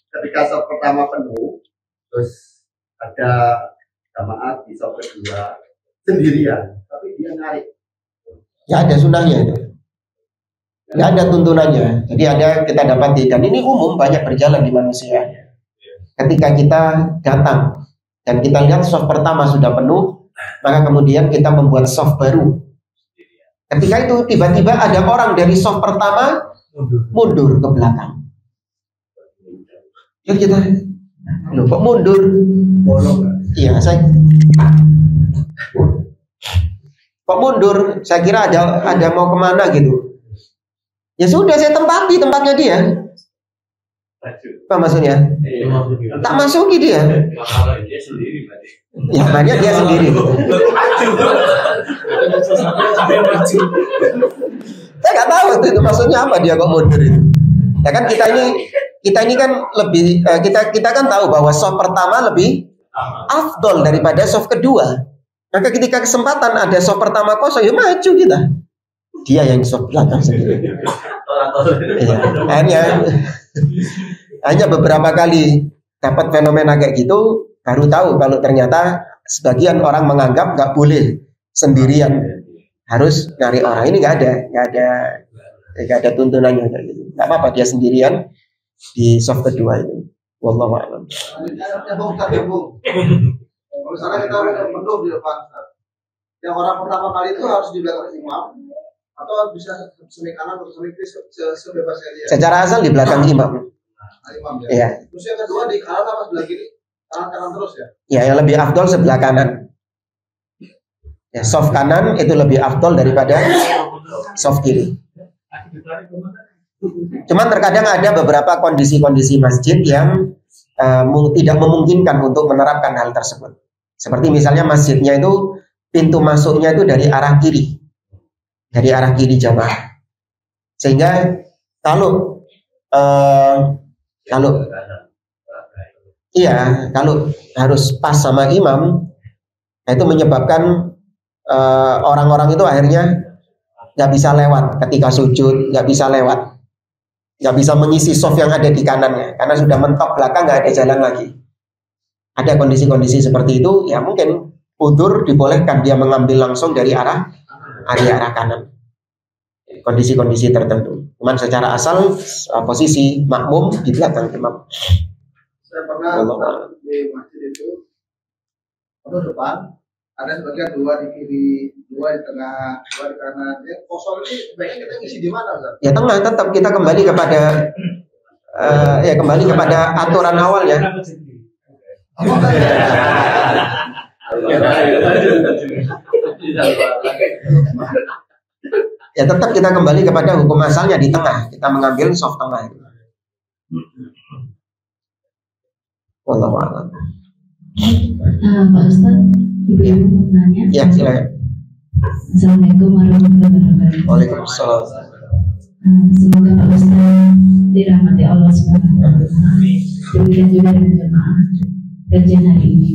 S3: ketika soft pertama penuh, terus ada jamaah di soft kedua sendirian, tapi dia narik.
S1: Nggak ada sunnahnya itu. Nggak ada tuntunannya. Jadi kita dapati, dan ini umum banyak berjalan di manusia. Ketika kita datang dan kita lihat soft pertama sudah penuh, maka kemudian kita membuat soft baru. Ketika itu tiba-tiba ada orang dari soft pertama mundur ke belakang. Ya kita, loh kok mundur? Iya, kok mundur? Saya kira ada mau kemana gitu. Ya sudah, saya tempati tempatnya dia. Apa maksudnya? Tak masuki dia. Ya makanya dia sendiri. Saya nggak tahu itu maksudnya apa dia kok mundur itu. Ya kan kita ini kan lebih kita kan tahu bahwa soft pertama lebih afdol daripada soft kedua. Maka ketika kesempatan ada soft pertama kosong, ya maju kita. Dia yang soft belakang sendiri. Ya, hanya beberapa kali dapat fenomena kayak gitu, baru tahu kalau ternyata sebagian orang menganggap nggak boleh sendirian, harus nyari orang. Ini nggak ada tuntunannya kayak gitu. Nggak apa-apa dia sendirian di soft kedua itu. Wallahu a'lam.
S3: Misalnya kita penuh di depan, yang orang pertama kali itu harus di belakang imam, atau bisa semi kanan atau semi kiri sebebasnya dia.
S1: Secara asal di belakang imam.
S3: Imam ya.
S1: Iya.
S3: Terus yang kedua di kanan apa sebelah kiri? Kanan terus ya.
S1: Ya, yang lebih afdol sebelah kanan. Ya, soft kanan itu lebih afdol daripada soft kiri. Cuman terkadang ada beberapa kondisi-kondisi masjid yang tidak memungkinkan untuk menerapkan hal tersebut. Seperti misalnya masjidnya itu pintu masuknya itu dari arah kiri. Dari arah kiri jamaah. Sehingga kalau harus pas sama imam, itu menyebabkan orang-orang itu akhirnya nggak bisa lewat ketika sujud, nggak bisa lewat, nggak bisa mengisi soft yang ada di kanannya karena sudah mentok belakang, nggak ada jalan lagi. Ada kondisi-kondisi seperti itu, ya mungkin udzur dibolehkan dia mengambil langsung dari arah kanan. Kondisi-kondisi tertentu. Cuman secara asal posisi makmum di belakang imam.
S3: Saya pernah di masjid itu depan, ada sebagian dua di kiri, dua di tengah, dua di kanan. Ya, kosong ini sebaiknya kita ngisi di mana, Ustaz?
S1: Ya tengah, tetap kita kembali kepada aturan awal ya. Ya tetap kita kembali kepada hukum asalnya di tengah. Kita mengambil soft tengah. Wallahu a'lam.
S6: Pak Ustaz, ibu mau nanya.
S1: Ya, silakan.
S6: Assalamualaikum warahmatullahi wabarakatuh.
S1: Waalaikumsalam.
S6: Semoga Pak Ustaz dirahmati Allah Subhanahu wa taala. Demikian juga dengan jemaah kajian hari ini.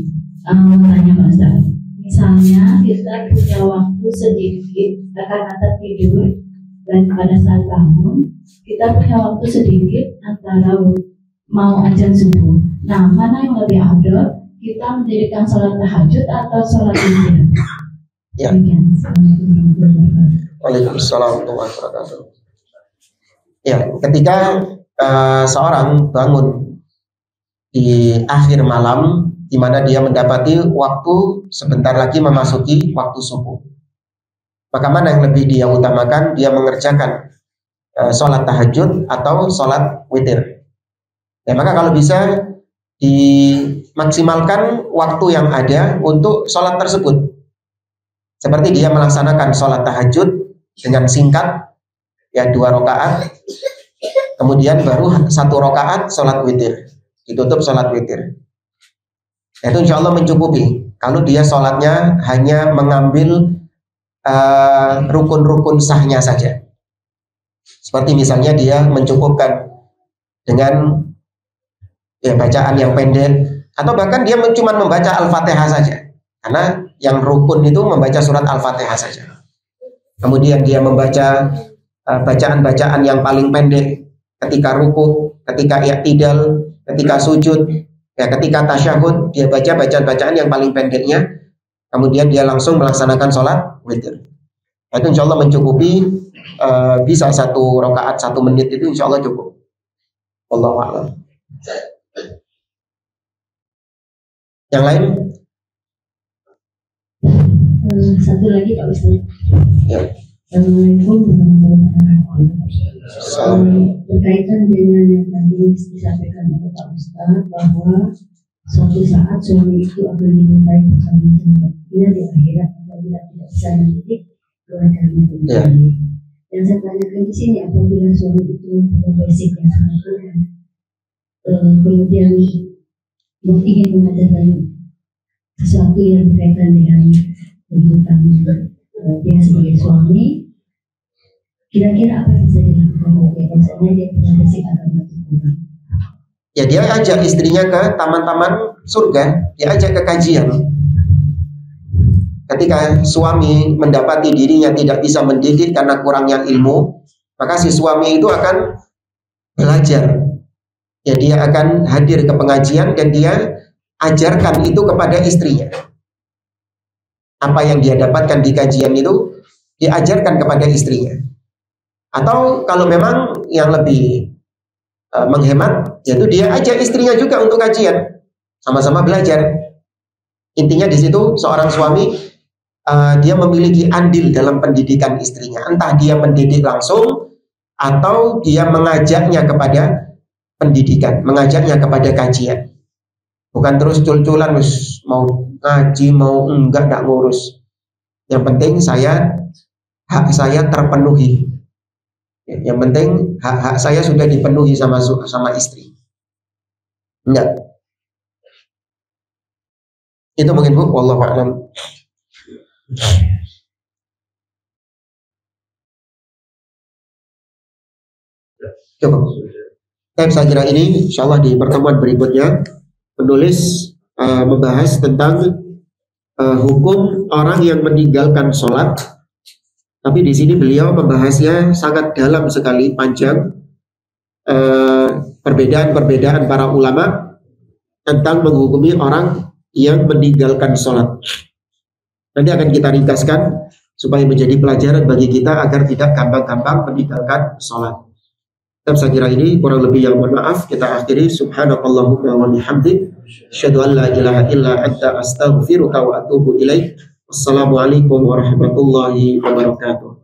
S6: Mau tanya Pak Ustaz, misalnya kita punya waktu sedikit akan tidur dan pada saat bangun kita punya waktu sedikit antara mau azan subuh. Nah, mana yang lebih afdal? Kita mendirikan sholat tahajud atau sholat witir?
S1: Ya. Waalaikumsalam warahmatullahi wabarakatuh. Ya, ketika seorang bangun di akhir malam, di mana dia mendapati waktu sebentar lagi memasuki waktu subuh, maka mana yang lebih dia utamakan? Dia mengerjakan sholat tahajud atau sholat witir. Ya, maka kalau bisa dimaksimalkan waktu yang ada untuk sholat tersebut. Seperti dia melaksanakan sholat tahajud dengan singkat, ya 2 rakaat, kemudian baru 1 rakaat sholat witir, ditutup sholat witir. Itu insya Allah mencukupi. Kalau dia sholatnya hanya mengambil rukun-rukun sahnya saja. Seperti misalnya dia mencukupkan dengan bacaan yang pendek, atau bahkan dia cuma membaca Al-Fatihah saja. Karena yang rukun itu membaca surat Al-Fatihah saja. Kemudian dia membaca bacaan-bacaan yang paling pendek ketika ruku, ketika i'tidal, ketika sujud, ya ketika tasyahud, dia baca bacaan-bacaan yang paling pendeknya. Kemudian dia langsung melaksanakan sholat witir. Itu insya Allah mencukupi, bisa 1 rakaat 1 menit itu insya Allah cukup. Wallahu a'lam. Yang lain?
S6: Satu lagi Pak Ustaz.
S1: Ya.
S6: Assalamualaikum warahmatullahi wabarakatuh. Berkaitan dengan yang tadi disampaikan oleh Pak Ustaz bahwa suatu saat suami itu akan dimintai pertanggungjawabannya di akhirat apabila tidak bisa mendidik keluarganya dengan baik. Yang saya tanyakan di sini, apabila suami itu punya basic yang sangat kuat, kemudian ingin mengajarkan sesuatu yang berkaitan dengan tuntutan dia sebagai suami, kira-kira apa yang bisa dilakukan oleh dia? Misalnya dia punya basic agama itu kurang.
S1: Ya dia ajak istrinya ke taman-taman surga, dia ajak ke kajian. Ketika suami mendapati dirinya tidak bisa mendidik karena kurangnya ilmu, maka si suami itu akan belajar. Ya dia akan hadir ke pengajian dan dia ajarkan itu kepada istrinya. Apa yang dia dapatkan di kajian itu diajarkan kepada istrinya. Atau kalau memang yang lebih menghemat, yaitu dia ajak istrinya juga untuk kajian, sama-sama belajar. Intinya di situ seorang suami dia memiliki andil dalam pendidikan istrinya. Entah dia mendidik langsung atau dia mengajaknya kepada pendidikan, mengajaknya kepada kajian. Bukan terus cul-culan, mau ngaji mau enggak ngurus. Yang penting hak saya terpenuhi. Yang penting hak saya sudah dipenuhi sama istri. Enggak. Itu mungkin Bu, wallahu a'lam. Coba. Saya kira ini insyaallah di pertemuan berikutnya penulis membahas tentang hukum orang yang meninggalkan sholat. Tapi di sini beliau membahasnya sangat dalam sekali, panjang, perbedaan-perbedaan para ulama tentang menghukumi orang yang meninggalkan sholat. Nanti akan kita ringkaskan supaya menjadi pelajaran bagi kita agar tidak gampang-gampang meninggalkan sholat. Saya kira ini kurang lebih yang mohon maaf. Kita akhiri. Subhanakallahumma wa bihamdik, asyhadu an la ilaha illa anta astaghfiruka wa atubu ilaik. Wassalamualaikum warahmatullahi wabarakatuh.